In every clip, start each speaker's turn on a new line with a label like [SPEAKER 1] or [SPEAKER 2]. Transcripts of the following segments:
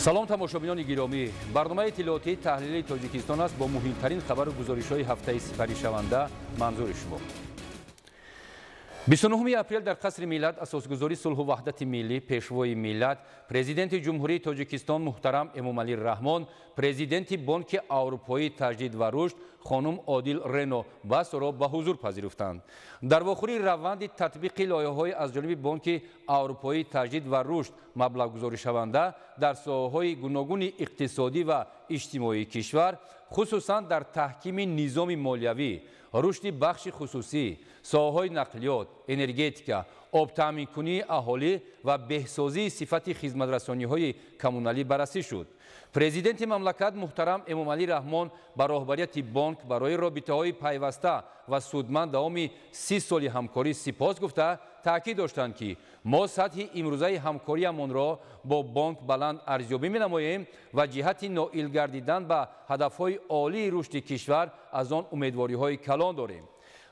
[SPEAKER 1] салом тамошобинони гиромӣ, барномаи иттилоотии таҳлилии тоҷикистон аст бо муҳимтарин хабару гузоришҳои ҳафтаи сипаришаванда манзури шумо. 29 апрел дар қасри миллат асосгузори сулҳу ваҳдати миллӣ пешвои миллат президенти ҷумҳурии тоҷикистон муҳтарам эмомалӣ раҳмон, президенти Бонки Аврупои таҷдид ва рушд хонум Одил Рено Басоро ба ҳузур пазируфтанд. Дар вохӯри раванди татбиқи лоиҳаҳои аз ҷониби Бонки Аврупои таҷдид ва рушд маблағгузоришаванда дар соҳаҳои гуногуни иқтисодӣ ва иҷтимоии кишвар, хусусан дар таҳкими низоми молиявӣ, рушди бахши хусусӣ, соҳаҳои нақлиёт, энергетика, обтаъминкунии аҳолӣ ва беҳсозии сифати хизматрасониҳои коммуналӣ баррасӣ шуд. Президенти мамлакат муҳтарам Эмомалӣ Раҳмон ба роҳбарияти бонк барои робитаҳои пайваста ва судманд давоми 30 соли ҳамкорӣ сипос гуфта, таъкид доштанд, ки мо сатҳи имрӯзаи ҳамкориамонро бо бонк баланд арзёбӣ менамоем ва ҷиҳати ноил гардидан ба ҳадафҳои олии рушди кишвар аз он умедвориҳои калон дорем.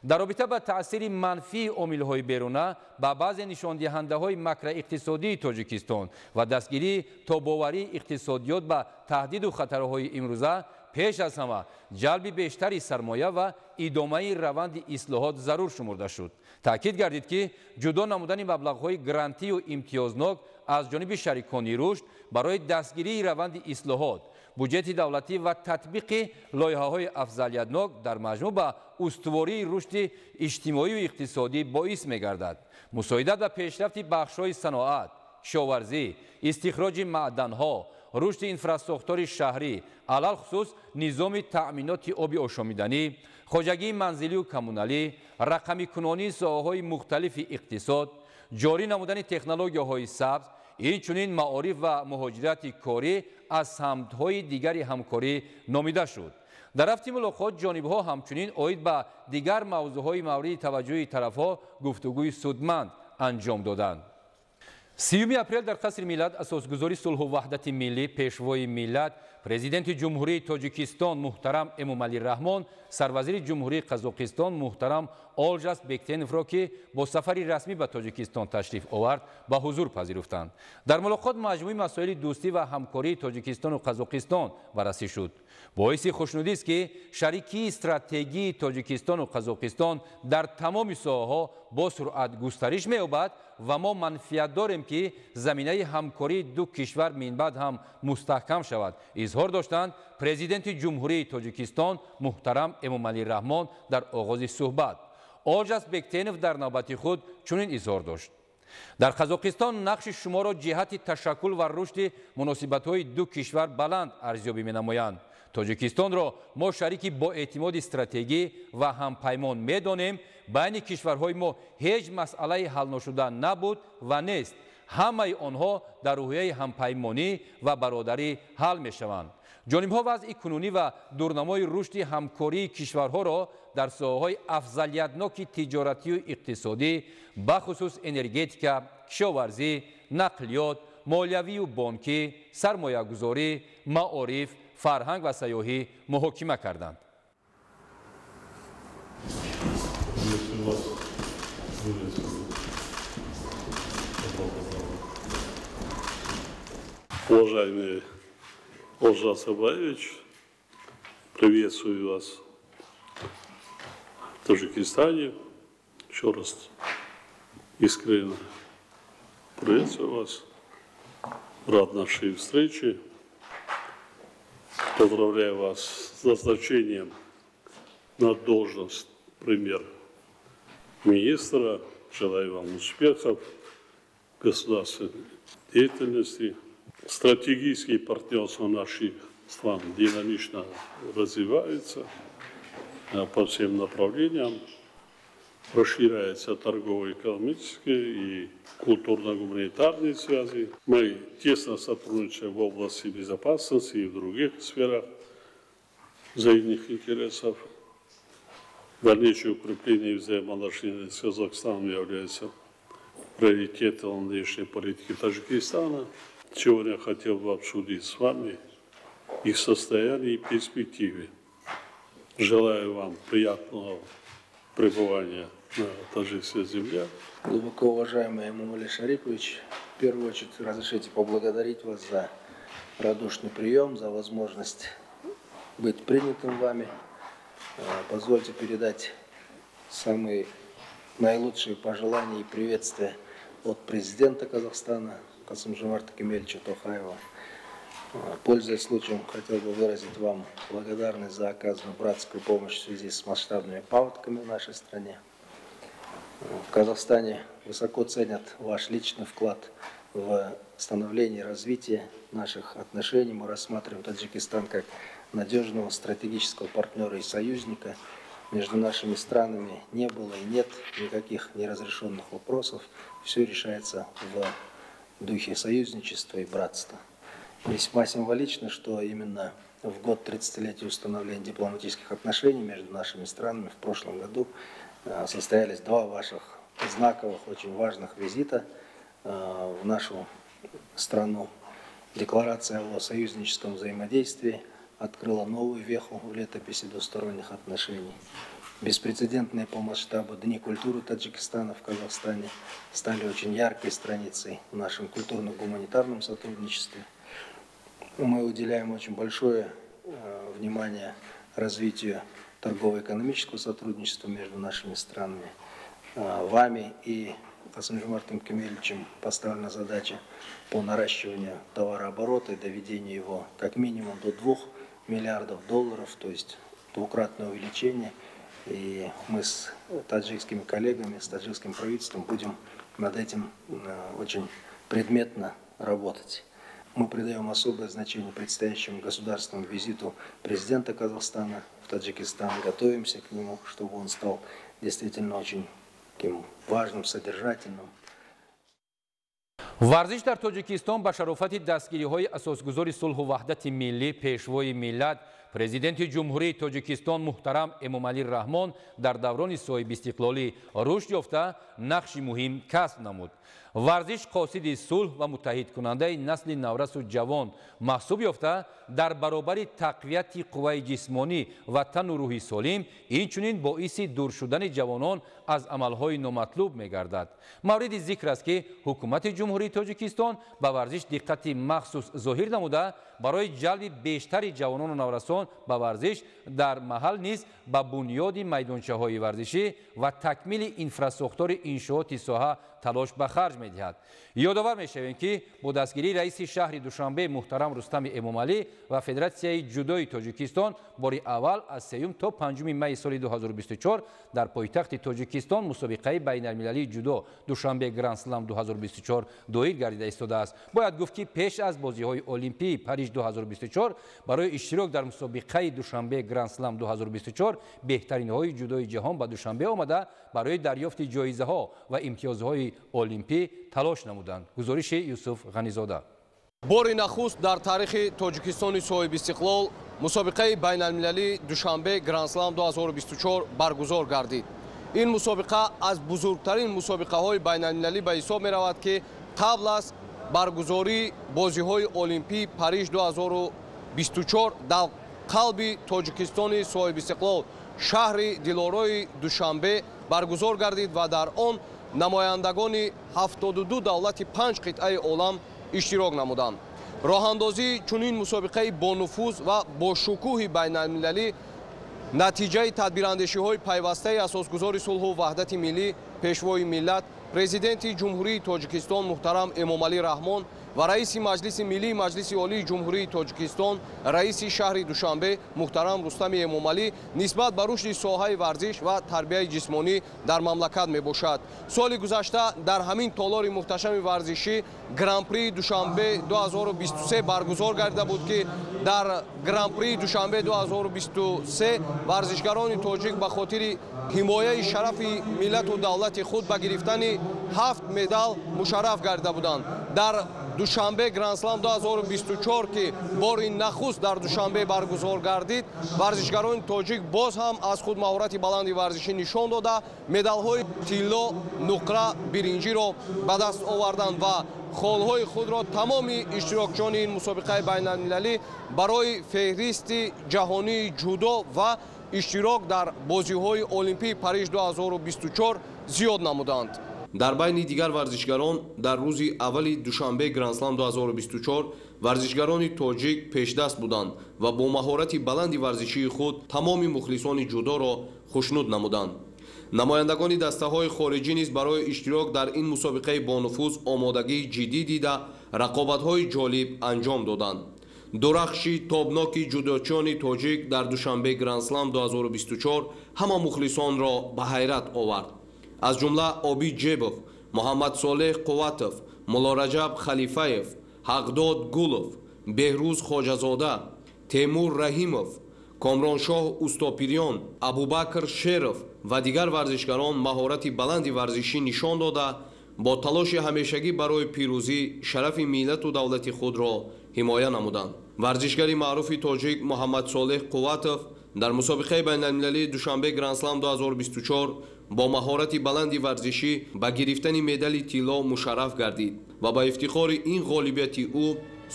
[SPEAKER 1] дар робита ба таъсири манфии омилҳои беруна ба баъзе нишондиҳандаҳои макроиқтисодии Тоҷикистон ва дастгирии тобоварии иқтисодиёт ба таҳдиду хатарҳои имрӯза, пеш аз ҳама ҷалби бештари сармоя ва идомаи раванди ислоҳот зарур шумурда шуд. таъкид гардид, ки ҷудо намудани маблағҳои грантию имтиёзнок аз ҷониби шарикони рушд барои дастгирии раванди ислоҳот, буҷети давлатӣ ва татбиқи лоиҳаҳои афзалиятнок дар маҷмӯъ ба устувории рушди иҷтимоию иқтисодӣ боис мегардад. мусоидат ба пешрафти бахшҳои саноат, кишоварзӣ, истихроҷи маъданҳо, рушди инфраструктураи шаҳрӣ, алалхусус низоми таъминоти оби ошомиданӣ, хоҷагии манзилию коммуналӣ, рақамикунонии соҳаҳои мухталифи иқтисод, ҷорӣ намудани технологияҳои сабз, инчунин маориф ва муҳоҷирати корӣ аз самтҳои дигари ҳамкорӣ номида шуд. дар рафти мулоқот ҷонибҳо ҳамчунин оид ба дигар мавзӯъҳои мавриди таваҷҷӯҳи тарафҳо гуфтугӯи судманд анҷом доданд. 30 апрел дар қасри миллат асосгузори сулҳу ваҳдати миллӣ пешвои миллат президенти ҷумҳурии тоҷикистон муҳтарам Эмомалӣ Раҳмон сарвазири ҷумҳурии Қазоқистон муҳтарам Олжас Бектеновро, ки бо сафари расмӣ ба Тоҷикистон ташриф овард, ба ҳузур пазируфтанд. дар мулоқот маҷмӯи масоили дӯстӣ ва ҳамкории Тоҷикистону Қазоқистон баррасӣ шуд. боиси хушнудист, ки шарикии стратегии Тоҷикистону Қазоқистон дар тамоми соҳаҳо бо суръат густариш меёбад ва мо манфият дорем, ки заминаи ҳамкории ду кишвар минбаъд ҳам мустаҳкам шавад, изҳор доштанд президенти ҷумҳурии Тоҷикистон муҳтарам Эмомалӣ Раҳмон дар оғози суҳбат. Олжас Бектенов дар навбати худ чунин изҳор дошт: дар Қазоқистон нақши шуморо ҷиҳати ташаккул ва рушди муносибатҳои ду кишвар баланд арзёбӣ менамоянд. Тоҷикистонро мо шарики боэътимоди стратегӣ ва ҳампаймон медонем. байни кишварҳои мо ҳеҷ масъалаи ҳалношуда набуд ва нест. ҳамаи онҳо дар рӯҳияи ҳампаймонӣ ва бародарӣ ҳал мешаванд. ҷонибҳо вазъи кунунӣ ва дурнамои рушди ҳамкории кишварҳоро дар соҳаҳои афзалиятноки тиҷоратию иқтисодӣ, бахусус энергетика, кишоварзӣ, нақлиёт, молиявию бонкӣ, сармоягузорӣ, маориф, фарҳанг ва сайёҳӣ муҳокима карданд.
[SPEAKER 2] Уважаемый Олжас Абаевич, приветствую вас в Таджикистане. Еще раз искренне приветствую вас. Рад нашей встрече. Поздравляю вас с назначением на должность премьер-министра. Желаю вам успехов в государственной деятельности. Стратегические партнерства наших стран динамично развиваются по всем направлениям. Расширяются торгово-экономические и культурно-гуманитарные связи. Мы тесно сотрудничаем в области безопасности и в других сферах взаимных интересов. Дальнейшее укрепление взаимоотношений с Казахстаном является приоритетом внешней политики Таджикистана. Сегодня я хотел бы обсудить с вами их состояние и перспективы. Желаю вам приятного пребывания на таджикской земле.
[SPEAKER 3] Глубоко уважаемый Эмомали Шарипович, в первую очередь разрешите поблагодарить вас за радушный прием, за возможность быть принятым вами. Позвольте передать самые наилучшие пожелания и приветствия от президента Казахстана Касым-Жомарта Кемелевича Токаева. Пользуясь случаем, хотел бы выразить вам благодарность за оказанную братскую помощь в связи с масштабными паводками в нашей стране. В Казахстане высоко ценят ваш личный вклад в становление и развитие наших отношений. Мы рассматриваем Таджикистан как надежного стратегического партнера и союзника. Между нашими странами не было и нет никаких неразрешенных вопросов. Все решается в духе союзничества и братства. Весьма символично, что именно в год 30-летия установления дипломатических отношений между нашими странами в прошлом году состоялись два ваших знаковых, очень важных визита в нашу страну. Декларация о союзническом взаимодействии открыла новую веху в летописи двусторонних отношений. Беспрецедентные по масштабу Дни культуры Таджикистана в Казахстане стали очень яркой страницей в нашем культурно-гуманитарном сотрудничестве. Мы уделяем очень большое внимание развитию торгово-экономического сотрудничества между нашими странами. Вами и Касым-Жомартом Кемелевичем поставлена задача по наращиванию товарооборота и доведению его как минимум до $2 миллиардов, то есть двукратное увеличение. И мы с таджикскими коллегами, с таджикским правительством будем над этим очень предметно работать. Мы придаем особое значение предстоящему государственному визиту президента Казахстана в Таджикистан. Готовимся к нему, чтобы он стал действительно очень таким важным, содержательным.
[SPEAKER 1] варзиш дар тоҷикистон ба шарофати дастгириҳои асосгузори сулҳу ваҳдати миллӣ пешвои миллат президенти ҷумҳурии тоҷикистон муҳтарам Эмомалӣ Раҳмон дар даврони соҳиби истиқлолӣ рушд ёфта нақши муҳим касб намуд. варзиш қосиди сулҳ ва муттаҳидкунандаи насли наврасу ҷавон маҳсуб ёфта дар баробари тақвияти қувваи ҷисмонӣ ва тану рӯҳи солим инчунин боиси дур шудани ҷавонон аз амалҳои номатлуб мегардад. мавриди зикр аст ки ҳукумати ҷумҳурии тоҷикистон ба варзиш диққати махсус зоҳир намуда барои ҷалби бештари ҷавонону наврасон ба варзиш дар маҳал низ ба бунёди майдончаҳои варзишӣ ва такмили инфрасохтори иншооти соҳа талош ба харҷ медиҳад. ёдовар мешавем ки бо дастгирии раиси шаҳри Душанбе муҳтарам Рустами Эмомалӣ ва Федератсияи ҷудои Тоҷикистон бори аввал аз 3 то 5 майи соли 2024 дар пойтахти Тоҷикистон мусобиқаи байналмилалии ҷудо Душанбе Гранд Слам 2024 доир гардида истодааст. бояд гуфт ки пеш аз бозиҳои олимпии Париж 2024 барои иштирок дар мусобиқаи Душанбе Гранд Слам 2024 беҳтаринҳои ҷудои ҷаҳон ба Душанбе омада барои дарёфти ҷоизаҳо ва имтиёзҳои олимпӣ талош намуданд. гузориши Юсуф Ғанизода.
[SPEAKER 4] бори нахуст дар таърихи Тоҷикистони соҳиби истиқлол мусобиқаи байналмилалии Душанбе Гранд Слам 2024 баргузор гардид. ин мусобиқа аз бузургтарин мусобиқаҳои байналмилалӣ ба ҳисоб меравад ки қабл аз баргузории бозиҳои олимпии Париж 2024 дар қалби Тоҷикистони соҳиби истиқлол шаҳри дилорои Душанбе баргузор гардид ва дар он намояндагони 72 давлати 5 қитъаи олам иштирок намуданд. роҳандозии чунин мусобиқаи бонуфуз ва бошукӯҳи байналмилалӣ натиҷаи тадбирандешиҳои пайвастаи асосгузори сулҳу ваҳдати миллӣ пешвои миллат президенти ҷумҳурии Тоҷикистон муҳтарам Эмомалӣ Раҳмон ва раиси маҷлиси миллии маҷлиси олии ҷумҳурии Тоҷикистон раиси шаҳри Душанбе муҳтарам Рустами Эмомалӣ нисбат ба рушди соҳаи варзиш ва тарбияи ҷисмонӣ дар мамлакат мебошад. соли гузашта дар ҳамин толори муҳташами варзишӣ Гран-при Душанбе 2023 баргузор гардида буд ки дар Гран-при Душанбе 2023 варзишгарони тоҷик ба хотири ҳимояи шарафи миллату давлати худ ба гирифтани 7 медал мушарраф гардида буданд. дар Душанбе Гранд Слам 2024 ки бори нахуст дар Душанбе баргузор гардид, варзишгарони тоҷик боз ҳам аз худ маҳорати баланди варзишӣ нишон дода медалҳои тилло, нуқра, биринҷиро ба даст оварданд ва холҳои худро тамоми иштирокчиёни ин мусобиқаи байналмилалӣ барои феҳристи ҷаҳонии ҷудо ва иштирок дар бозиҳои олимпии Париж 2024 зиёд намуданд. дар байни дигар варзишгарон дар рӯзи аввали душанбе гранд-слам 2024 варзишгарони тоҷик пешдаст буданд ва бо маҳорати баланди варзишии худ тамоми мухлисони ҷудоро хушнуд намуданд. намояндагони дастаҳои хориҷӣ низ барои иштирок дар ин мусобиқаи бонуфуз омодагии ҷиддӣ дида рақобатҳои ҷолиб анҷом доданд. дурахши тобноки ҷудочиёни тоҷик дар душанбе гранд-слам 2024 ҳама мухлисонро ба ҳайрат овард. аз ҷумла Обид Ҷебов, Муҳаммад Солеҳ Қувватов, Муллораҷаб Халифаев, Ҳақдод Гулов, Беҳрӯз Хоҷазода, Темур Раҳимов, Комроншоҳ Устопирён, Абубакр Шеров ва дигар варзишгарон маҳорати баланди варзишӣ нишон дода бо талоши ҳамешагӣ барои пирӯзӣ шарафи миллату давлати худро ҳимоя намуданд. варзишгари маъруфи тоҷик Муҳаммад Солеҳ Қувватов дар мусобиқаи байналмилалии душанбе гранд-слам 2024 бо маҳорати баланди варзишӣ ба гирифтани медали тилло мушарраф гардид ва ба ифтихори ин ғолибияти ӯ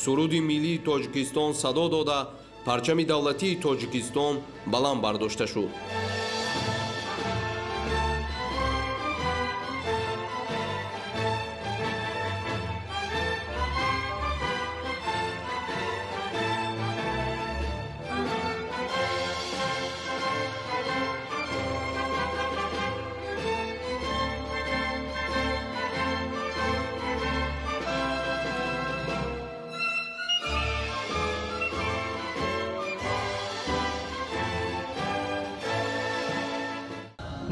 [SPEAKER 4] суруди миллии Тоҷикистон садо дода парчами давлатии Тоҷикистон баланд бардошта шуд.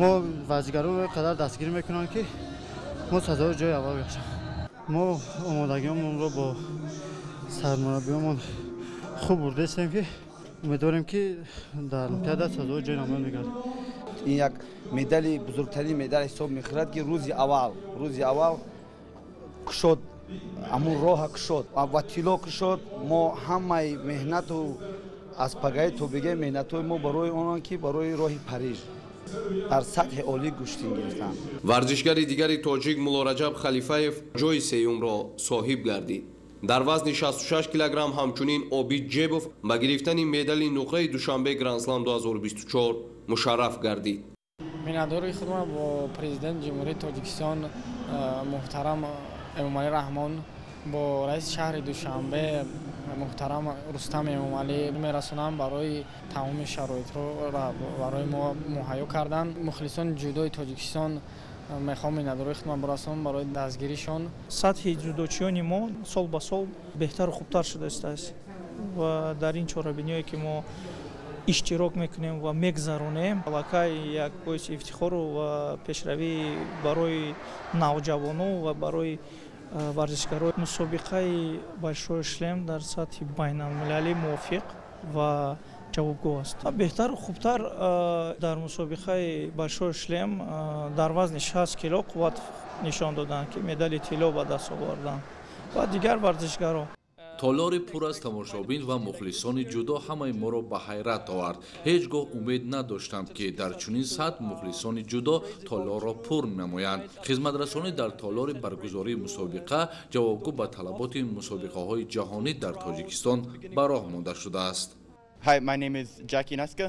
[SPEAKER 5] ما ورزشکاران رو قدر دستگیر میکنن که ما سزای جای اول باشیم. ما آمادگیمون رو با سرمربیمون خوب برده هستیم که امیدواریم که در امتحان سزای جای نامه میگردیم.
[SPEAKER 6] این یک مدال بزرگترین مدال حساب می‌خورد که روزی اول شد امون راه شد و طلا شد. ما همه مهنت و از پگاه تو بگه مهنت ما برای اونان که برای راه پاریژ در سطح عالی گشتیم گرفتند.
[SPEAKER 4] варзишгари дигари тоҷик Муллораҷаб Халифаев ҷои сеюмро соҳиб гардид. дар вазни 66 килограмм ҳамчунин Обид Ҷебов ба гирифтани медали нуқраи душанбе гранд-слам 2024 мушарраф гардид.
[SPEAKER 7] миннатдори худам бо президенти ҷумҳурии Тоҷикистон муҳтарам Эмомалӣ Раҳмон, бо раиси шаҳри Душанбе муҳтарам Рустам Эмомалӣ мерасонам барои тамоми шароитро барои мо муҳайё кардан. мухлисони ҷудои Тоҷикистон мехоҳам миннатдории худам барасонам барои дастгиришон.
[SPEAKER 8] сатҳи ҷудочиёни мо сол ба сол беҳтару хубтар шуда истааст ва дар ин чорабиниҳое ки мо иштирок мекунем ва мегзаронем аллакай як боиси ифтихору ва пешравӣ барои навҷавону ва барои варзишгарои мусобиқаи Большой шлем дар сатҳи байналмилалӣ мувофиқ ва ҷавобгоҳ аст. беҳтару хубтар дар мусобиқаи Большой шлем дар вазни 60 кило қувват нишон доданд ки медали тилло ба даст оварданд ва дигар варзишгаро.
[SPEAKER 9] толори пур аз тамошобин ва мухлисони ҷудо ҳамаи моро ба ҳайрат овард. ҳеҷ гоҳ умед надоштам ки дар чунин сатҳ мухлисони ҷудо толорро пур намоянд. хизматрасонӣ дар толори баргузории мусобиқа ҷавобгӯ ба талаботи мусобиқаҳои ҷаҳонӣ дар Тоҷикистон ба роҳ монда шудааст.
[SPEAKER 10] Hi, my name is Jackie Naska.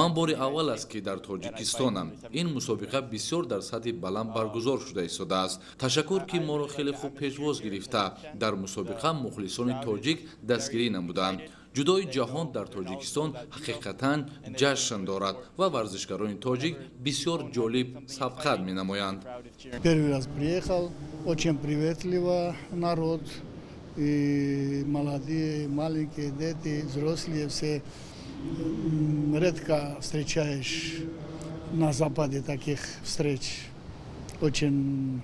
[SPEAKER 9] ман бори аввал аст ки дар Тоҷикистонам. ин мусобиқа бисёр дар сатҳи баланд баргузор шуда истодааст. ташаккур ки моро хеле хуб пешвоз гирифта. дар мусобиқа мухлисони тоҷик дастгирӣ намуданд. ҷудои ҷаҳон дар Тоҷикистон ҳақиқатан ҷашн дорад ва варзишгарони тоҷик бисёр ҷолиб сабқат менамоянд.
[SPEAKER 11] Первый раз приехал, очень приветливо народ, и молодые, маленькие дети, взрослые все. Редко встречаешь на Западе таких встреч. Очень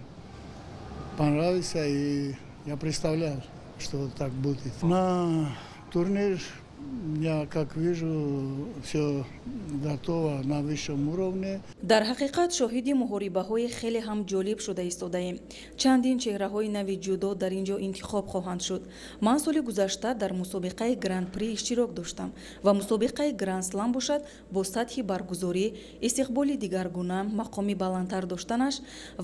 [SPEAKER 11] понравился, и я представлял, что так будет. На турнир я, как вижу, все готово на высшем уровне.
[SPEAKER 12] дар ҳақиқат шоҳиди муҳорибаҳои хеле ҳам ҷолиб шуда истодаем. чандин чеҳраҳои нави ҷудо дар ин ҷо интихоб хоҳанд шуд. ман соли гузашта дар мусобиқаи гран-при иштирок доштам ва мусобиқаи гранд-слам бошад бо сатҳи баргузорӣ, истиқболи дигаргуна, мақоми баландтар доштанаш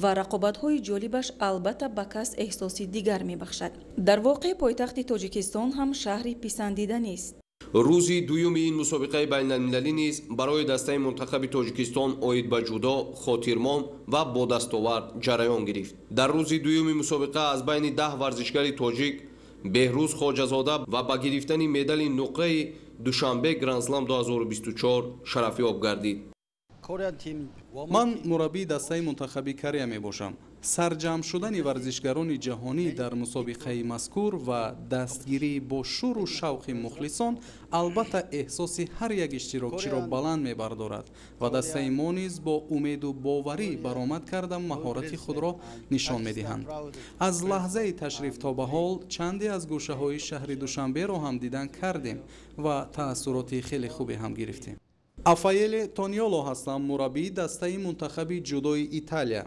[SPEAKER 12] ва рақобатҳои ҷолибаш албатта ба кас эҳсоси дигар мебахшад. дар воқеъ пойтахти Тоҷикистон ҳам шаҳри писандида нест.
[SPEAKER 4] рӯзи дуюми ин мусобиқаи байналмилалӣ низ барои дастаи мунтахаби тоҷикистон оид ба ҷудо, хотирмон ва бодастовар ҷараён гирифт. Дар рӯзи дуюми мусобиқа аз байни 10 варзишгари тоҷик Беҳрӯз Хоҷазода ва ба гирифтани медали нуқраи Душанбе Гранд-слам 2024 шарафёб гардид.
[SPEAKER 13] ман мураббии дастаи мунтахаби Корея мебошам. сарҷамъ шудани варзишгарони ҷаҳонӣ дар мусобиқаи мазкур ва дастгирӣ бо шӯру шавқи мухлисон албатта эҳсоси ҳар як иштирокчиро баланд мебардорад ва дастаи мо низ бо умеду боварӣ баромад карда маҳорати худро нишон медиҳанд. аз лаҳзаи ташриф то ба ҳол чанде аз гӯшаҳои шаҳри Душанберо ҳам дидан кардем ва таассуроти хеле хубе ҳам гирифтем. Афаеле Тониоло ҳастам, мураббии дастаи мунтахаби ҷудои Италия.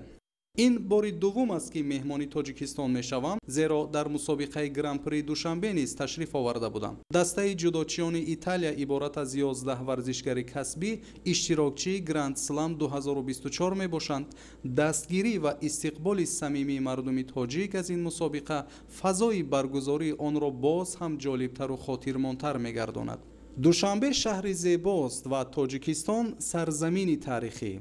[SPEAKER 13] ин бори дуввум аст ки меҳмони Тоҷикистон мешавам, зеро дар мусобиқаи Гран-при Душанбе низ ташриф оварда будам. дастаи ҷудочиёни Италия иборат аз 11 варзишгари касбӣ иштирокчии Гранд-слам 2024 мебошанд. дастгирӣ ва истиқболи самимии мардуми тоҷик аз ин мусобиқа фазои баргузории онро боз ҳам ҷолибтару хотирмонтар мегардонад. Душанбе шаҳри зебост ва Тоҷикистон сарзамини тарихӣ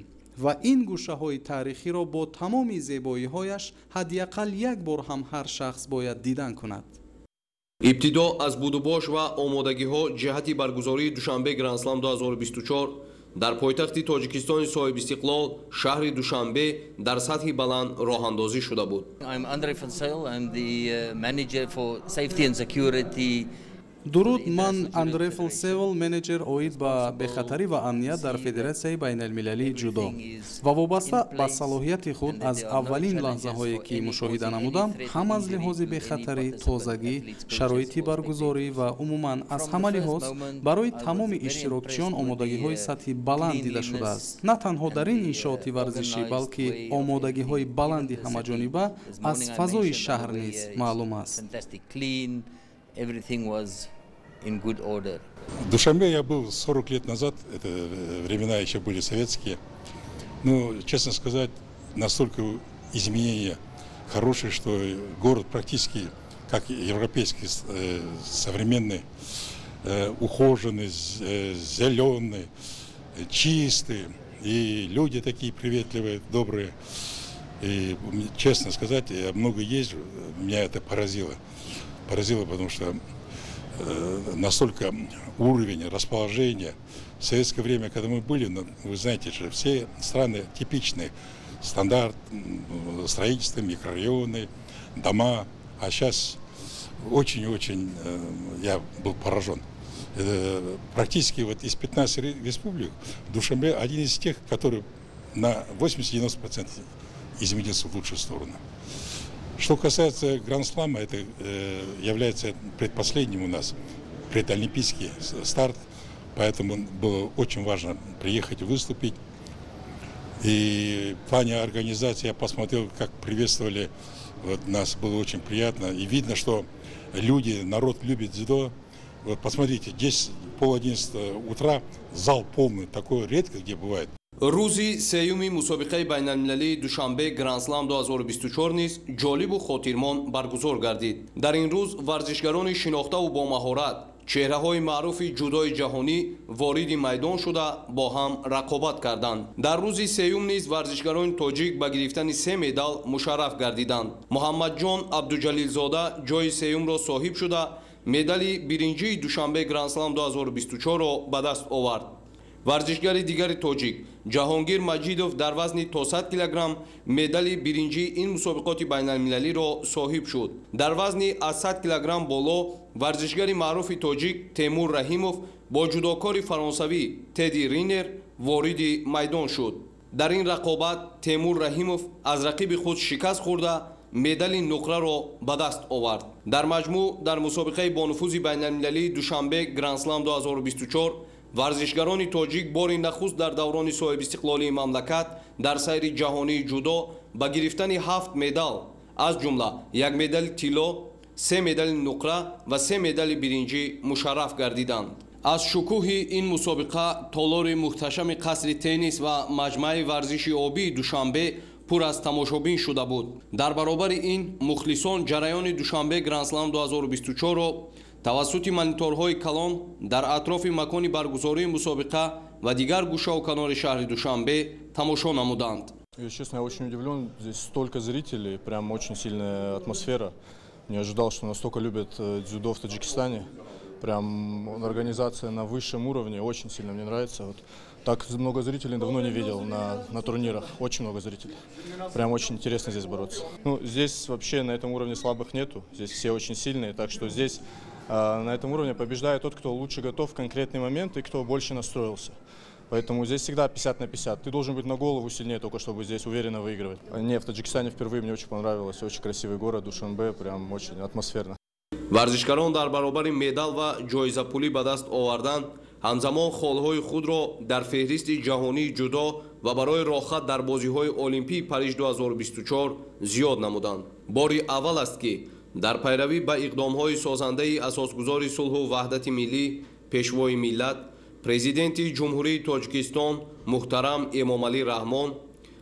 [SPEAKER 13] ва ин гӯшаҳои тарихиро бо тамоми зебоиҳояш ҳадиақал як бор ҳам ҳар шахс бояд дидан кунад.
[SPEAKER 4] ибтидо аз будубош ва омодагиҳо ҷиҳати баргузории Душанбе Гранд-слам 2024 дар пойтахти Тоҷикистони соҳибистиқлол шаҳри Душанбе дар сатҳи баланд роҳандозӣ шуда буд.
[SPEAKER 13] дуруд, ман Андре Фелсевел, менеҷер оид ба бехатарӣ ва амният дар Федератсияи байналмилалии ҷудо ва вобаста ба салоҳияти худ аз аввалин лаҳзаҳое ки мушоҳида намудам, ҳам аз лиҳози бехатарӣ, тозагӣ, шароити баргузорӣ ва умуман аз ҳама лиҳоз барои тамоми иштирокчиён омодагиҳои сатҳи баланд дида шудааст. На танҳо дар ин иншооти варзишӣ, балки омодагиҳои баланди ҳамаҷониба аз фазои шаҳр низ маълум аст.
[SPEAKER 14] В Душанбе я был 40 лет назад, это времена еще были советские. Ну, честно сказать, настолько изменения хорошие, что город практически как европейский, современный, ухоженный, зеленый, чистый. И люди такие приветливые, добрые. И, честно сказать, я много езжу, меня это поразило, потому что настолько уровень расположения. В советское время, когда мы были, вы знаете же, все страны типичные, стандарт, строительство, микрорайоны, дома. А сейчас очень-очень я был поражен. Практически вот из 15 республик Душанбе один из тех, который на 80-90% изменился в лучшую сторону. Что касается Гранд-слама, это является предпоследним у нас, предолимпийский старт, поэтому было очень важно приехать и выступить. И в плане организации я посмотрел, как приветствовали вот, нас, было очень приятно. И видно, что люди, народ любит дзюдо. Вот посмотрите, здесь 10:30 утра, зал полный, такое редко где бывает.
[SPEAKER 4] рӯзи сеюми мусобиқаи байналмилалии Душанбе Гранд-слам 2024 низ ҷолибу хотирмон баргузор гардид. дар ин рӯз варзишгарони шинохтаву бомаҳорат, чеҳраҳои маъруфи ҷудои ҷаҳонӣ вориди майдон шуда бо ҳам рақобат карданд. дар рӯзи сеюм низ варзишгарони тоҷик ба гирифтани 3 медал мушарраф гардиданд. Муҳаммадҷон Абдуҷалилзода ҷои сеюмро соҳиб шуда медали биринҷии Душанбе Гранд-слам 2024-ро ба даст овард. варзишгари дигари тоҷик Ҷаҳонгир Маҷидов дар вазни 100 килограмм медали биринҷии ин мусобиқоти байналмилалиро соҳиб шуд. дар вазни аз 100 килограмм боло варзишгари маъруфи тоҷик Темур Раҳимов бо ҷудокори фаронсавӣ Теди Ринер вориди майдон шуд. дар ин рақобат Темур Раҳимов аз рақиби худ шикаст хӯрда медали нуқраро ба даст овард. дар маҷмӯъ дар мусобиқаи бонуфузи байналмилалии Душанбе Гранд-слам 2024 варзишгарони тоҷик бори нахуст дар даврони соҳибистиқлолии мамлакат дар сайри ҷаҳонии ҷудо ба гирифтани 7 медал, аз ҷумла 1 медали тилло, 3 медали нуқра ва 3 медали биринҷӣ мушарраф гардиданд. аз шукӯҳи ин мусобиқа толори муҳташами қасри теннис ва маҷмаи варзиши обии Душанбе пур аз тамошобин шуда буд. дар баробари ин мухлисон ҷараёни Душанбе Гранд-слам 2024-ро тавассути мониторҳои калон дар атрофи макони баргузории мусобиқа ва дигар гӯшаву канори шаҳри Душанбе тамошо намуданд.
[SPEAKER 15] Честно, я очень удивлен. Здесь столько зрителей, прям очень сильная атмосфера. Не ожидал, что настолько любят дзюдо в Таджикистане. Прям организация на высшем уровне, очень сильно мне нравится. Вот так много зрителей давно не видел на турнирах, очень много зрителей. Прям очень интересно здесь бороться. Ну, здесь вообще на этом уровне слабых нету, здесь все очень сильные, так что здесь на этом уровне побеждает тот, кто лучше готов в конкретный момент и кто больше настроился. Поэтому здесь всегда 50 на 50. Ты должен быть на голову сильнее, только чтобы здесь уверенно выигрывать. Не, в Таджикистане впервые мне очень понравилось. Очень красивый город, Душанбе, прям очень атмосферно.
[SPEAKER 4] варзишгарон дар баробари медал ва ҷоизапулӣ ба даст овардан ҳамзамон холҳои худро дар феҳристи ҷаҳонии ҷудо ва барои рохат дар бозиҳои олимпии Париж 2024 зиёд намуданд. Бори аввал аст ки дар пайравӣ ба иқдомҳои созандаи асосгузори сулҳу ваҳдати миллӣ, пешвои миллат, президенти ҷумҳурии Тоҷикистон муҳтарам Эмомалӣ Раҳмон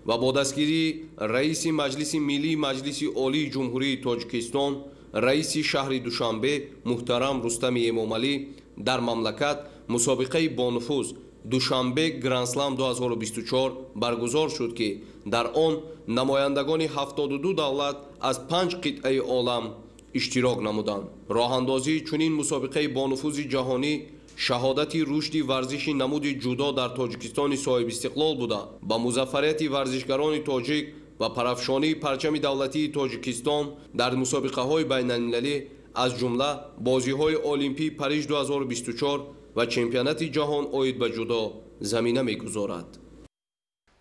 [SPEAKER 4] ва бо дастгирии раиси маҷлиси миллии маҷлиси олии ҷумҳурии Тоҷикистон, раиси шаҳри Душанбе муҳтарам Рустами Эмомалӣ дар мамлакат мусобиқаи бонуфуз Душанбе Гранд-слам 2024 баргузор шуд ки дар он намояндагони 72 давлат аз 5 қитъаи олам иштирок намуданд. роҳандозии чунин мусобиқаи бонуфузи ҷаҳонӣ шаҳодати рушди варзиши намуди ҷудо дар Тоҷикистони соҳибистиқлол буда ба музаффарияти варзишгарони тоҷик ва парафшонии парчами давлатии Тоҷикистон дар мусобиқаҳои байналмилалӣ аз ҷумла бозиҳои Олимпии Париж 2024 ва чемпионати ҷаҳон оид ба ҷудо замина мегузорад.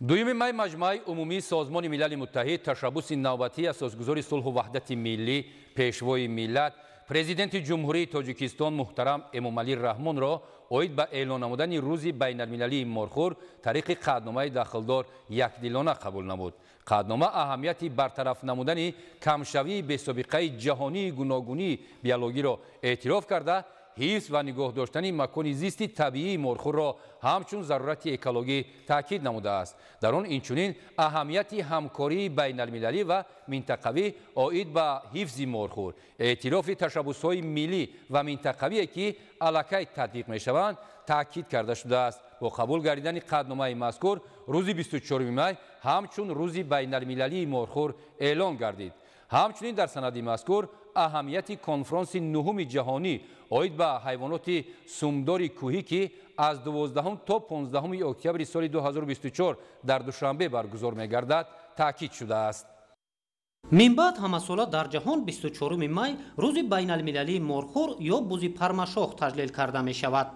[SPEAKER 1] 2 май маҷмӯаи умумии Созмони Милали Муттаҳид ташаббуси навбатии асосгузори сулҳу ваҳдати миллӣ, пешвои миллат, президенти ҷумҳурии Тоҷикистон муҳтарам Эмомалӣ Раҳмонро оид ба эълон намудани рӯзи байналмилалии морхӯр тариқи қаъдномаи дахлдор якдилона қабул намуд. қаъднома аҳамияти бартараф намудани камшавии бесобиқаи ҷаҳонии гуногунии биологиро эътироф карда, ҳифз ва нигоҳ доштани макони зисти табиии морхӯрро ҳамчун зарурати экологӣ таъкид намудааст. дар он инчунин аҳамияти ҳамкории байналмилалӣ ва минтақавӣ оид ба ҳифзи морхӯр, эътирофи ташаббусҳои миллӣ ва минтақавие ки аллакай татбиқ мешаванд таъкид карда шудааст. бо қабул гардидани қаъдномаи мазкур рӯзи 24 май ҳамчун рӯзи байналмилалии морхӯр эълон гардид. ҳамчунин дар санади мазкур аҳамияти конфронси нуҳуми ҷаҳонӣ оид ба ҳайвоноти сумдори кӯҳӣ ки аз 12 то 15 октябри соли 2024 дар Душанбе баргузор мегардад таъкид шудааст.
[SPEAKER 16] минбаъд ҳамасола дар ҷаҳон 24 май рӯзи байналмилалии морхӯр ё бузи пармашох таҷлил карда мешавад.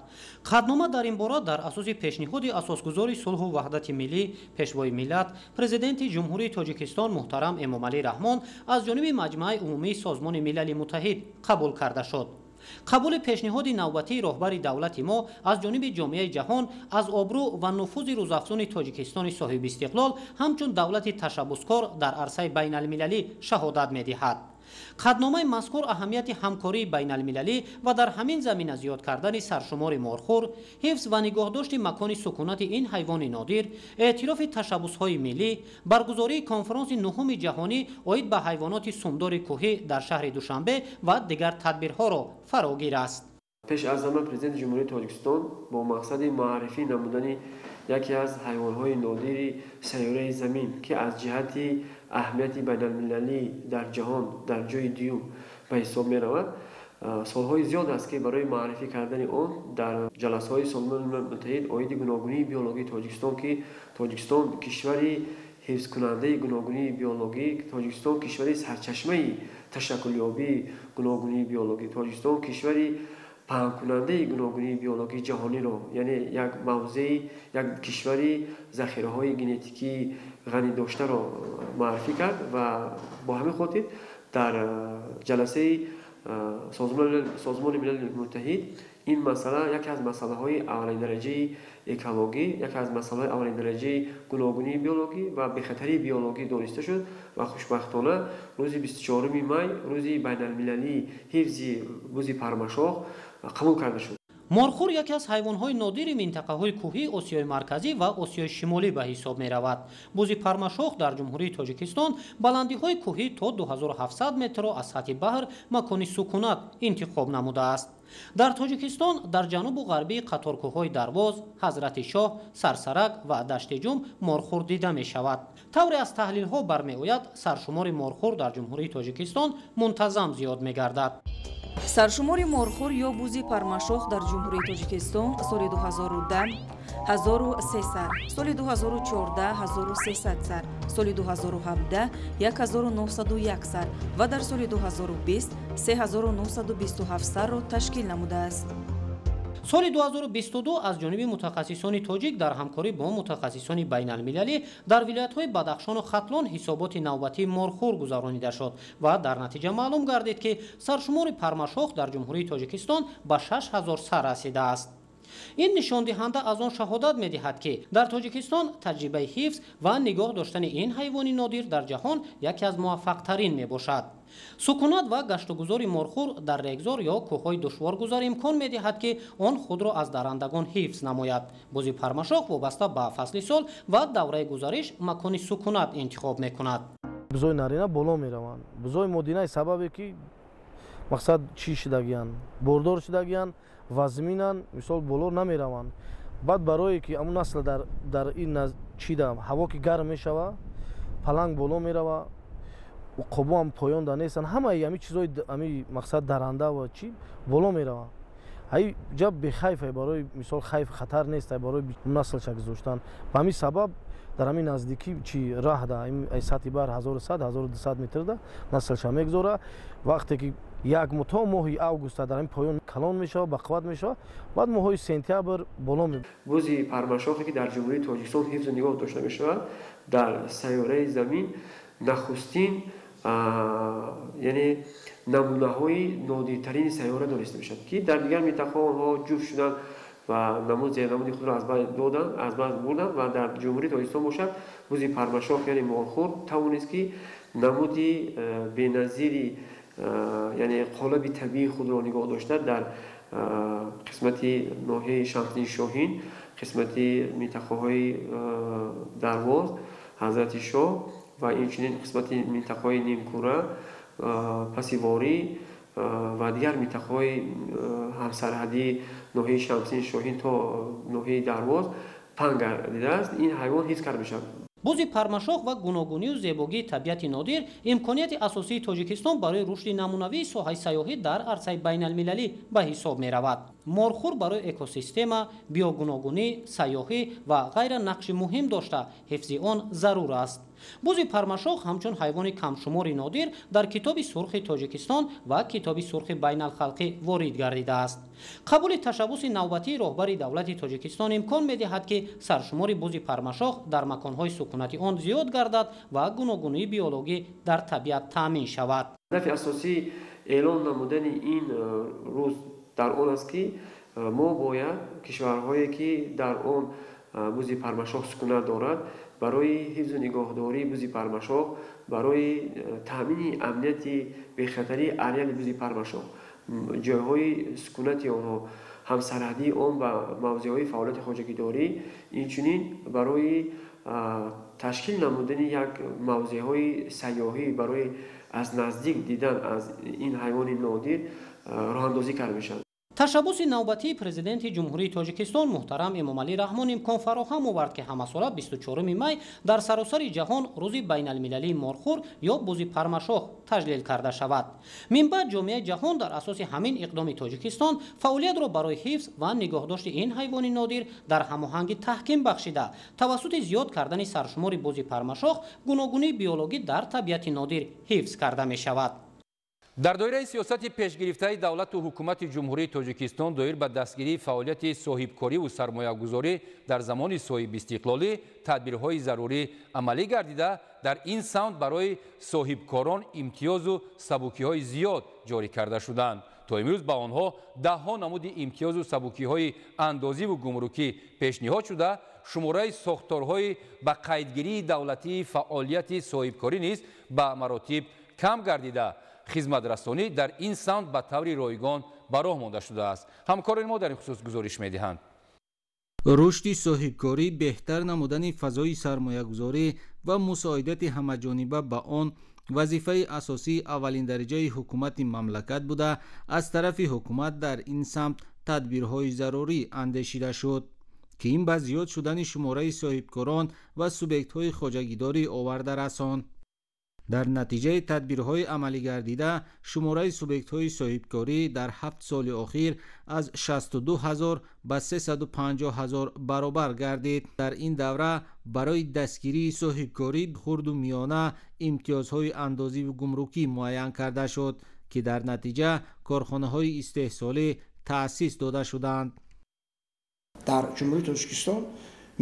[SPEAKER 16] қаъднома дар ин бора дар асоси пешниҳоди асосгузори сулҳу ваҳдати миллӣ, пешвои миллат, президенти ҷумҳурии Тоҷикистон муҳтарам Эмомалӣ Раҳмон аз ҷониби маҷмӯаи умумии Созмони Милали Муттаҳид қабул карда шуд. қабули пешниҳоди навбатии роҳбари давлати мо аз ҷониби ҷомеаи ҷаҳон аз обрӯ ва нуфузи рӯзафзуни Тоҷикистони соҳибистиқлол ҳамчун давлати ташаббускор дар арсаи байналмилалӣ шаҳодат медиҳад. қаъдномаи мазкур аҳамияти ҳамкории байналмилалӣ ва дар ҳамин замина зиёд кардани саршумори морхӯр, ҳифз ва нигоҳдошти макони сукунати ин ҳайвони нодир, эътирофи ташаббусҳои миллӣ, баргузории конфронси нуҳуми ҷаҳонӣ оид ба ҳайвоноти сумдори кӯҳӣ дар шаҳри Душанбе ва дигар тадбирҳоро фарогир аст.
[SPEAKER 17] пеш аз ҳама президенти ҷумҳурии Тоҷикистон бо мақсади маърифӣ намудани яке аз ҳайвонҳои нодири сайёраи замин ки аз ҷиҳати аҳамияти байналмилалӣ дар ҷаҳон дар ҷойи дуюм ба ҳисоб меравад, солҳои зиёд аст ки барои маърифӣ кардани он дар ҷаласаҳои Созмони Милали Муттаҳид оиди гуногунии биологии Тоҷикистон ки Тоҷикистон кишвари ҳифзкунандаи гуногунии биологӣ, Тоҷикистон кишвари сарчашмаи ташаккулёбии гуногунии биологӣ, Тоҷикистон кишвари паҳнкунандаи гуногунии биологии ҷаҳониро, яъне як мавзеи як кишвари захираҳои генетикии ғанӣ доштаро маърифӣ кард ва бо ҳамин хотир дар ҷаласаи Созмони Милали Муттаҳид ин масъала яке аз масъалаҳои аввалиндараҷаи экологӣ, яке аз масъалаҳои аввалиндараҷаи гуногунии биологӣ ва бехатарии биологӣ дониста шуд ва хушбахтона рӯзи 24 май рӯзи байналмилалии ҳифзи бузи пармашох қабул карда шуд.
[SPEAKER 16] морхур яке аз ҳайвонҳои нодири минтақаҳои кӯҳии осиёи марказӣ ва осиёи шимолӣ ба ҳисоб меравад. бузи пармашох дар ҷумҳурии тоҷикистон баландиҳои кӯҳӣ то 2700 метрро аз сатҳи баҳр макони сукунат интихоб намудааст. дар тоҷикистон дар ҷанубу ғарбии қаторкӯҳҳои дарвоз, ҳазрати шоҳ, сарсарак ва дашти ҷум морхур дида мешавад. тавре аз таҳлилҳо бармеояд саршумори морхур дар ҷумҳурии тоҷикистон мунтазам зиёд мегардад.
[SPEAKER 12] саршумори морхур ё бузи пармашох дар ҷумҳурии тоҷикистон соли 2010 1300, соли 2014 1300 сар, соли 2017 1901 сар ва дар соли 2020 3927 сарро ташкил намудааст.
[SPEAKER 16] соли 2022 аз ҷониби мутахассисони тоҷик дар ҳамкорӣ бо мутахассисони байналмилалӣ дар вилоятҳои Бадахшону Хатлон ҳисоботи навбатии морхур гузаронида шуд ва дар натиҷа маълум гардид ки саршумори пармашох дар ҷумҳурии тоҷикистон ба 6000 сар расидааст. ин нишондиҳанда аз он шаҳодат медиҳад ки дар тоҷикистон таҷрибаи ҳифз ва нигоҳ доштани ин ҳайвони нодир дар ҷаҳон яке аз муваффақтарин мебошад. сукунат ва гаштугузори морхур дар регзор ё кӯҳҳои душворгузар имкон медиҳад ки он худро аз дарандагон ҳифз намояд. бузи пармашох вобаста ба фасли сол ва давраи гузариш макони сукунат интихоб мекунад.
[SPEAKER 18] бузои нарина боло мераванд. бузои модинаи сабабе ки мақсад чӣ шидагиянд, бордор шидагиянд, вазминан мисол боло намераванд. баъд барое ки амун насл дар ин чида ҳаво ки гарм мешава, паланг боло мерава, қобу ҳам поёнда нестанд, ҳамаи ҳами чизои ҳами мақсад даранда ва чӣ боло мерава. ҳай ҷаб бехайфе барои мисол хайф хатар нест барои наслша гузоштан. ба ҳамин сабаб дар ҳамин наздикӣ чӣ раҳда сатҳи баҳр 1100-1200 метрда наслша мегузора. вақте ки як то моҳи августа дар ин поён калон мешава, бақувват мешава, баъд моҳои сентябр боло мебарад.
[SPEAKER 17] бузи пармашохе ки дар ҷумҳурии тоҷикистон ҳифзу нигоҳ дошта мешавад дар сайёраи замин нахустин яъне намунаҳои нодиртарини сайёра дониста мешавад ки дар дигар минтақаҳо онҳо ҷуфт шуданд ва зернамуди худро аз байн бурданд ва дар ҷумҳурии тоҷикистон бошад бузи пармашох яъне морхур тавонист ки намуди беназири яъне қолаби табии худро нигоҳ дошта дар қисмати ноҳияи Шамсини Шоҳин, қисмати минтақаҳои Дарвоз, Ҳазрати Шоҳ ва инчунин қисмати минтақаҳои Нимкура, Паси Ворӣ ва дигар минтақаҳои ҳамсарҳадии ноҳияи Шамсини Шоҳин то ноҳияи Дарвоз паҳн гардидааст. ин ҳайвон ҳифз карда мешавад.
[SPEAKER 16] бузи пармашох ва гуногунию зебогии табиати нодир имконияти асосии тоҷикистон барои рушди намунавии соҳаи сайёҳӣ дар арсаи байналмилалӣ ба ҳисоб меравад. морхур барои экосистема, биогуногунӣ, сайёҳӣ ва ғайра нақши муҳим дошта ҳифзи он зарур аст. бузи пармашох ҳамчун ҳайвони камшумори нодир дар китоби сурхи тоҷикистон ва китоби сурхи байналхалқӣ ворид гардидааст. қабули ташаббуси навбатии роҳбари давлати тоҷикистон имкон медиҳад ки саршумори бузи пармашох дар маконҳои сукунати он зиёд гардад ва гуногунии биологӣ дар табиат таъмин шавад.
[SPEAKER 17] ҳадафи асосии эълон намудани ин рӯз дар он аст ки мо бояд кишварҳое ки дар он бузи пармашох сукунат дорад барои ҳифзу нигоҳдории бузи пармашох, барои таъмини амнияти бехатарии ареали бузи пармашох, ҷойҳои сукунати онҳо, ҳамсарҳадии он ба мавзеъҳои фаъолияти хоҷагидорӣ, инчунин барои ташкил намудани як мавзеъҳои сайёҳӣ барои аз наздик дидан аз ин ҳайвони нодир роҳандозӣ карда мешавад.
[SPEAKER 16] ташаббуси навбатии президенти ҷумҳурии тоҷикистон муҳтарам Эмомалӣ Раҳмон имкон фароҳам овард ки ҳамасола 24 май дар саросари ҷаҳон рӯзи байналмилалии морхур ё бузи пармашох таҷлил карда шавад. минбаъд ҷомеаи ҷаҳон дар асоси ҳамин иқдоми тоҷикистон фаъолиятро барои ҳифз ва нигоҳдошти ин ҳайвони нодир дар ҳамоҳангӣ таҳким бахшида тавассути зиёд кардани саршумори бузи пармашох гуногунии биологӣ дар табиати нодир ҳифз карда мешавад.
[SPEAKER 1] дар доираи сиёсати пешгирифтаи давлату ҳукумати ҷумҳурии тоҷикистон доир ба дастгирии фаъолияти соҳибкориву сармоягузорӣ дар замони соҳибистиқлолӣ тадбирҳои зарурӣ амалӣ гардида дар ин самт барои соҳибкорон имтиёзу сабукиҳои зиёд ҷорӣ карда шуданд. то имрӯз ба онҳо даҳҳо намуди имтиёзу сабукиҳои андозиву гумрукӣ пешниҳод шуда, шумораи сохторҳои ба қайдгирии давлатии фаъолияти соҳибкорӣ низ ба маротиб кам гардида, хизматрасонӣ дар ин самт ба таври ройгон ба роҳ монда шудааст. ҳамкорони мо дар ин хусус гузориш медиҳанд.
[SPEAKER 19] рушди соҳибкорӣ, беҳтар намудани фазои сармоягузорӣ ва мусоидати ҳамаҷониба ба он вазифаи асосии аввалиндараҷаи ҳукумати мамлакат буда, аз тарафи ҳукумат дар ин самт тадбирҳои зарурӣ андешида шуд, ки ин ба зиёд шудани шумораи соҳибкорон ва субъектҳои хоҷагидорӣ оварда расонд. дар натиҷаи тадбирҳои амалӣ гардида, шумораи субъектҳои соҳибкорӣ дар 7 соли охир аз 62 000 ба 350 000 баробар гардид. дар ин давра барои дастгирии соҳибкорӣ хурду миёна имтиёзҳои андозиву гумрукӣ муайян карда шуд, ки дар натиҷа корхонаҳои истеҳсолӣ таъсис дода шуданд.
[SPEAKER 20] дар ҷумҳурии Тоҷикистон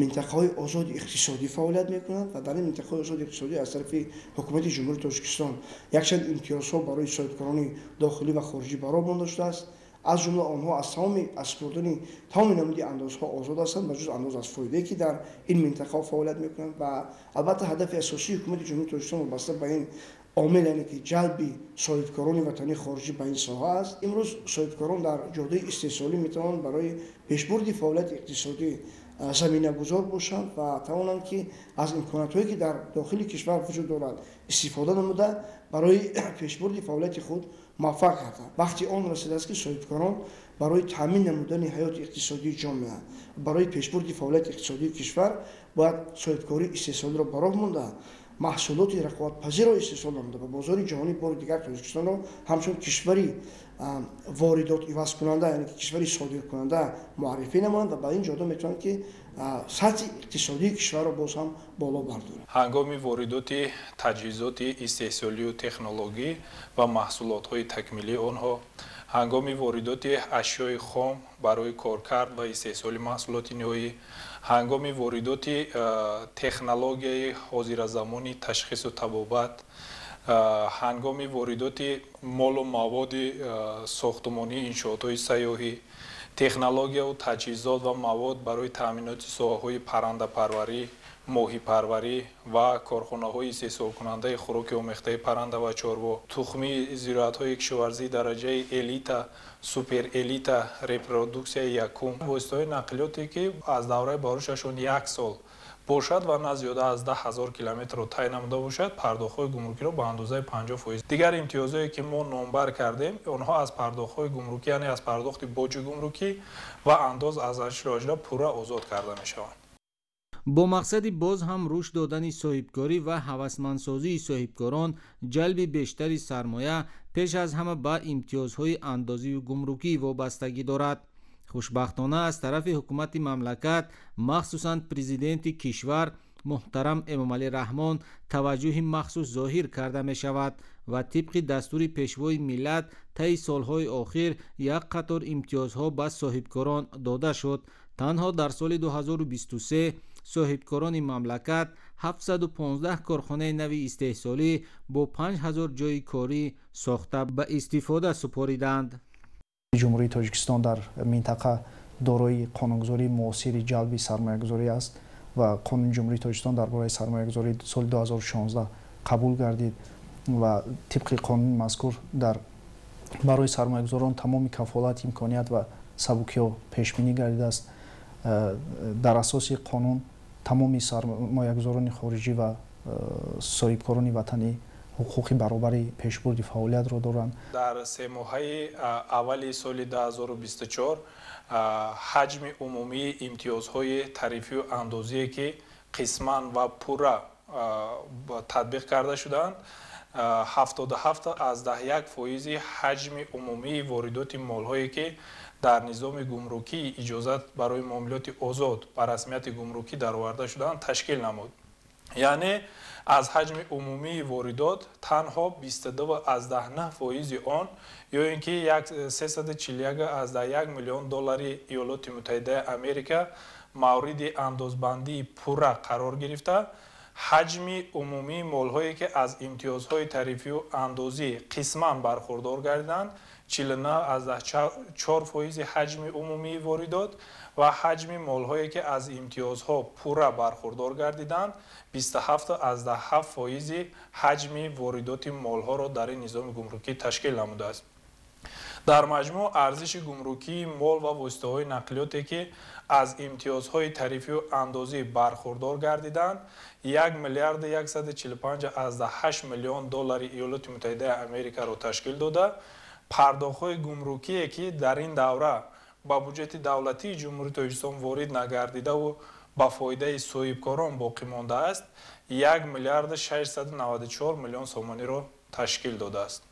[SPEAKER 20] минтақаҳои озоди иқтисодӣ фаъолият мекунанд ва дар ин минтақаҳои озоди иқтисодӣ аз тарафи ҳукумати ҷумҳурии Тоҷикистон якчанд имтиёзҳо барои соҳибкорони дохилӣ ва хориҷӣ баро монда шудааст. аз ҷумла онҳо аз бурдани тамоми намуди андозҳо озод ҳастанд ба ҷуз андоз аз фоидае ки дар ин минтақаҳо фаъолият мекунанд. ва албатта ҳадафи асосии ҳукумати ҷумҳурии Тоҷикистон вобаста ба ин омил яъне ки ҷалби соҳибкорони ватании хориҷӣ ба ин соҳа аст. имрӯз соҳибкорон дар ҷодаи истеҳсолӣ метавонанд барои пешбурди фаъолияти иқтисодӣ заминагузор бошанд ва тавонанд ки аз имконатҳое ки дар дохили кишвар вуҷуд дорад истифода намуда барои пешбурди фаъолияти худ муваффақ гарданд. вақти он расидааст ки соҳибкорон барои таъмин намудани ҳаёти иқтисодии ҷомеа, барои пешбурди фаъолияти иқтисодии кишвар бояд соҳибкории истеҳсолиро ба роҳ монда, маҳсулоти рақобатпазирро истеҳсол намуда ба бозори ҷаҳонӣ бори дигар Тоҷикистонро ҳамчун кишвари воридот ивазкунанда, яъне ки кишвари содиркунанда муаррифӣ намоянд ва ба ин ҷода метавонанд ки сатҳи иқтисодии кишварро боз ҳам боло бардоранд.
[SPEAKER 21] ҳангоми воридоти таҷҳизоти истеҳсолию технологӣ ва маҳсулотҳои такмилии онҳо, ҳангоми воридоти ашёи хом барои коркард ва истеҳсоли маҳсулоти ниҳоӣ, ҳангоми воридоти технологияи ҳозиразамони ташхису табобат, ҳангоми воридоти молу маводи сохтумонии иншоотҳои сайёҳӣ, технологияу таҷҳизот ва мавод барои таъминоти соҳаҳои паррандапарварӣ, моҳипарварӣ ва корхонаҳои истеҳсолкунандаи хӯроки омехтаи парранда ва чорво, тухми зироатҳои кишоварзии дараҷаи элита, суперэлита, репродуксияи якум, воситаҳои нақлиёте ки аз давраи барошашон 1 сол бошад ва на зиёда аз 10 000 километрро тай намуда бошад, пардохтҳои гумрукиро ба андозаи 50%. дигар имтиёзҳое ки мо номбар кардем, онҳо аз пардохтҳои гумрукӣ, яъне аз пардохти боҷи гумрукӣ ва андоз аз ашро пурра озод карда мешаванд.
[SPEAKER 19] бо мақсади боз ҳам рушд додани соҳибкорӣ ва ҳавасмандсозии соҳибкорон, ҷалби бештари сармоя пеш аз ҳама ба имтиёзҳои андозиву гумрукӣ вобастагӣ дорад. хушбахтона аз тарафи ҳукумати мамлакат, махсусан президенти кишвар муҳтарам Эмомалӣ Раҳмон таваҷҷӯҳи махсус зоҳир карда мешавад ва тибқи дастури пешвои миллат таи солҳои охир як қатор имтиёзҳо ба соҳибкорон дода шуд. танҳо дар соли 2023 соҳибкорони мамлакат 715 корхонаи нави истеҳсолӣ бо 5000 ҷойи корӣ сохта ба истифода супориданд.
[SPEAKER 22] ҷумҳурии Тоҷикистон дар минтақа дорои қонунгузории муосири ҷалби сармоягузорӣ аст ва қонуни ҷумҳурии Тоҷикистон дар бораи сармоягузорӣ соли 2016 қабул гардид ва тибқи қонуни мазкур барои сармоягузорон тамоми кафолат, имконият ва сабукиҳо пешбинӣ гардидааст. дар асоси қонун тамоми сармоягузорони хориҷӣ ва соҳибкорони ватанӣ ҳуқуқи баробари пешбурди фаъолиятро доранд.
[SPEAKER 21] дар се моҳаи аввали соли 2024 ҳаҷми умумии имтиёзҳои тарифию андозие ки қисман ва пурра татбиқ карда шуданд, 77.1% ҳаҷми умумии воридоти молҳое ки дар низоми гумрукӣ иҷозат барои муомилоти озод ба расмияти гумрукӣ дароварда шуданд ташкил намуд. яъне аз ҳаҷми умумии воридот танҳо 22.9% он, ё ин ки 341.1 миллион доллари Иёлоти Муттаҳидаи Америка мавриди андозбандии пурра қарор гирифта, ҳаҷми умумии молҳое ки аз имтиёзҳои тарифию андозӣ қисман бархурдор гардиданд 49.4% ҳаҷми умумии воридот ва ҳаҷми молҳое ки аз имтиёзҳо пурра бархурдор гардиданд 27.7% ҳаҷми воридоти молҳоро дар ин низоми гумрукӣ ташкил намудааст. дар маҷмӯъ арзиши гумрукии мол ва воситаҳои нақлиёте ки аз имтиёзҳои тарифию андозӣ бархурдор гардиданд 1 миллиард 145,8 миллион доллари Иёлоти Муттаҳидаи Америкаро ташкил дода, пардохтҳои гумрукие ки дар ин давра ба буҷети давлатии Ҷумҳурии Тоҷикистон ворид нагардидаву ба фоидаи соҳибкорон боқӣ мондааст 1 миллиард 694 миллион сомониро ташкил додааст.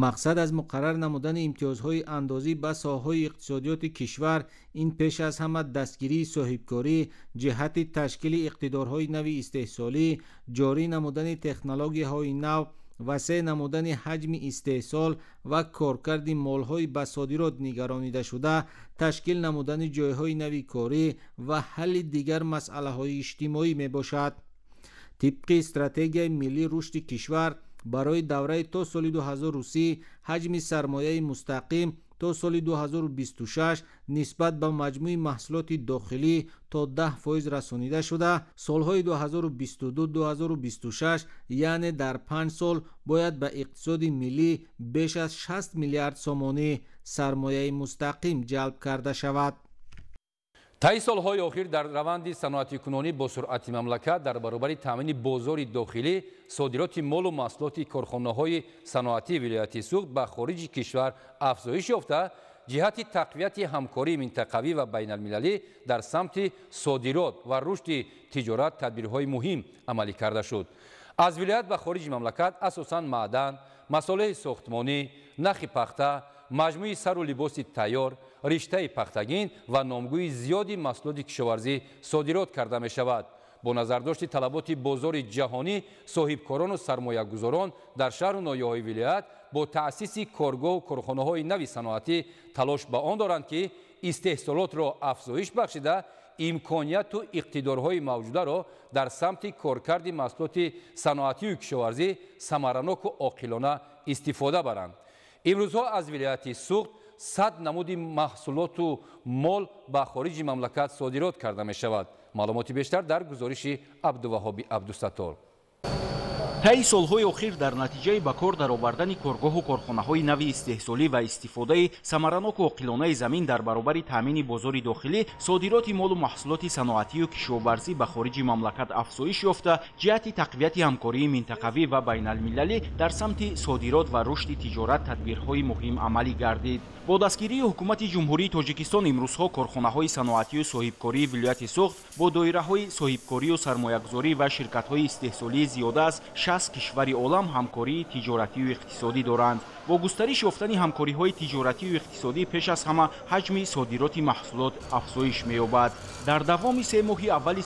[SPEAKER 19] мақсад аз муқаррар намудани имтиёзҳои андозӣ ба соҳаҳои иқтисодиёти кишвар ин пеш аз ҳама дастгирии соҳибкорӣ, ҷиҳати ташкили иқтидорҳои нави истеҳсолӣ, ҷорӣ намудани технологияҳои нав, васеъ намудани ҳаҷми истеҳсол ва коркарди молҳои ба содирот нигаронидашуда, ташкил намудани ҷойҳои нави корӣ ва ҳалли дигар масъалаҳои иҷтимоӣ мебошад. тибқи стратегияи миллии рушди кишвар барои давраи то соли 2030 ҳаҷми сармояи мустақим то соли 2026 нисбат ба маҷмӯи маҳсулоти дохилӣ то 10% расонида шуда, солҳои 2022-2026 яъне дар 5 сол бояд ба иқтисоди миллӣ беш аз 60 миллиард сомонӣ сармояи мустақим ҷалб карда шавад.
[SPEAKER 1] таи солҳои охир дар раванди саноатикунонӣ бо суръати мамлакат дар баробари таъмини бозори дохилӣ, содироти молу маҳсулоти корхонаҳои саноатии вилояти Суғд ба хориҷи кишвар афзоиш ёфта, ҷиҳати тақвияти ҳамкории минтақавӣ ва байналмилалӣ дар самти содирот ва рушди тиҷорат тадбирҳои муҳим амалӣ карда шуд. аз вилоят ба хориҷи мамлакат асосан маъдан, масолеҳи сохтмонӣ, нахи пахта, маҷмӯи сару либоси тайёр, риштаи пахтагин ва номгӯи зиёди маҳсулоти кишоварзӣ содирот карда мешавад. бо назардошти талаботи бозори ҷаҳонӣ, соҳибкорону сармоягузорон дар шаҳру ноҳияҳои вилоят бо таъсиси коргоҳу корхонаҳои нави саноатӣ талош ба он доранд, ки истеҳсолотро афзоиш бахшида, имконияту иқтидорҳои мавҷударо дар самти коркарди маҳсулоти саноатию кишоварзӣ самараноку оқилона истифода баранд. имрӯзҳо аз вилояти Суғд 100 намуди маҳсулоту мол ба хориҷи мамлакат содирот карда мешавад. маълумоти бештар дар гузориши Абдуваҳоби Абдусаттор.
[SPEAKER 2] таи солҳои охир дар натиҷаи ба кор даровардани коргоҳу корхонаҳои нави истеҳсолӣ ва истифодаи самараноку оқилонаи замин дар баробари таъмини бозори дохилӣ, содироти молу маҳсулоти саноатию кишоварзӣ ба хориҷи мамлакат афзоиш ёфта, ҷиҳати тақвияти ҳамкории минтақавӣ ва байналмилалӣ дар самти содирот ва рушди тиҷорат тадбирҳои муҳим амалӣ гардид. бо дастгирии ҳукумати ҷумҳурии Тоҷикистон имрӯзҳо корхонаҳои саноатию соҳибкории вилояти Суғд бо доираҳои соҳибкорию сармоягузорӣ ва ширкатҳои истеҳсолии зиёда аз 60 кишвари олам ҳамкории тиҷоратию иқтисодӣ доранд. бо густариш ёфтани ҳамкориҳои тиҷоратию иқтисодӣ пеш аз ҳама ҳаҷми содироти маҳсулот афзоиш меёбад. дар давоми 3 моҳи аввали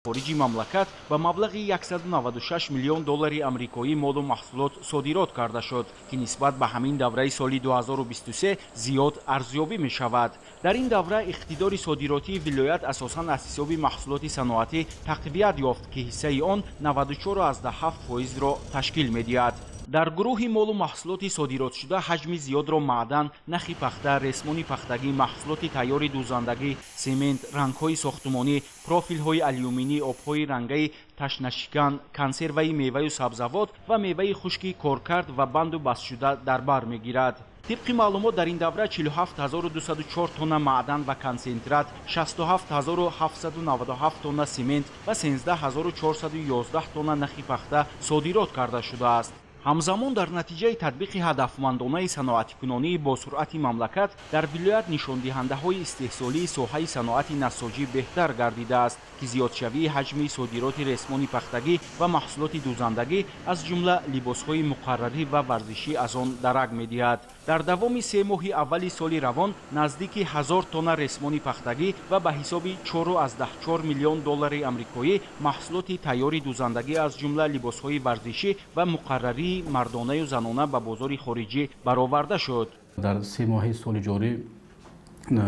[SPEAKER 2] хориҷи мамлакат ба маблағи 196 миллион доллари амрикоӣ молу маҳсулот содирот карда шуд, ки нисбат ба ҳамин давраи соли 2023 зиёд арзёбӣ мешавад. дар ин давра иқтидори содиротии вилоят асосан аз ҳисоби маҳсулоти саноатӣ тақвият ёфт, ки ҳиссаи он 94,7%-ро ташкил медиҳад. дар гурӯҳи молу маҳсулоти содиротшуда ҳаҷми зиёдро маъдан, нахи пахта, ресмони пахтагӣ, маҳсулоти тайёри дузандагӣ, семент, рангҳои сохтумонӣ, профилҳои алюминӣ, обҳои рангаи ташнашикан, консерваи меваю сабзавот ва меваи хушки коркард ва банду бастшуда дар бар мегирад. тибқи маълумот дар ин давра 47204 тонна маъдан ва консентрат, 67797 тонна семент ва 13411 тонна нахи пахта содирот карда шудааст. ҳамзамон дар натиҷаи татбиқи ҳадафмандонаи саноатикунонии бо суръати мамлакат дар вилоят нишондиҳандаҳои истеҳсолии соҳаи саноати насоҷӣ беҳтар гардидааст, ки зиёдшавии ҳаҷми содироти ресмони пахтагӣ ва маҳсулоти дузандагӣ аз ҷумла либосҳои муқаррарӣ ва варзишӣ аз он дарак медиҳад. дар давоми 3 моҳи аввали соли равон наздики 1000 тонна ресмони пахтагӣ ва ба ҳисоби 4,4 миллион доллари амрикоӣ маҳсулоти тайёри дузандагӣ аз ҷумла либосҳои варзишӣ ва муқаррарии мардонаю занона ба бозори хориҷӣ бароварда шуд.
[SPEAKER 3] дар 3 моҳи соли ҷорӣ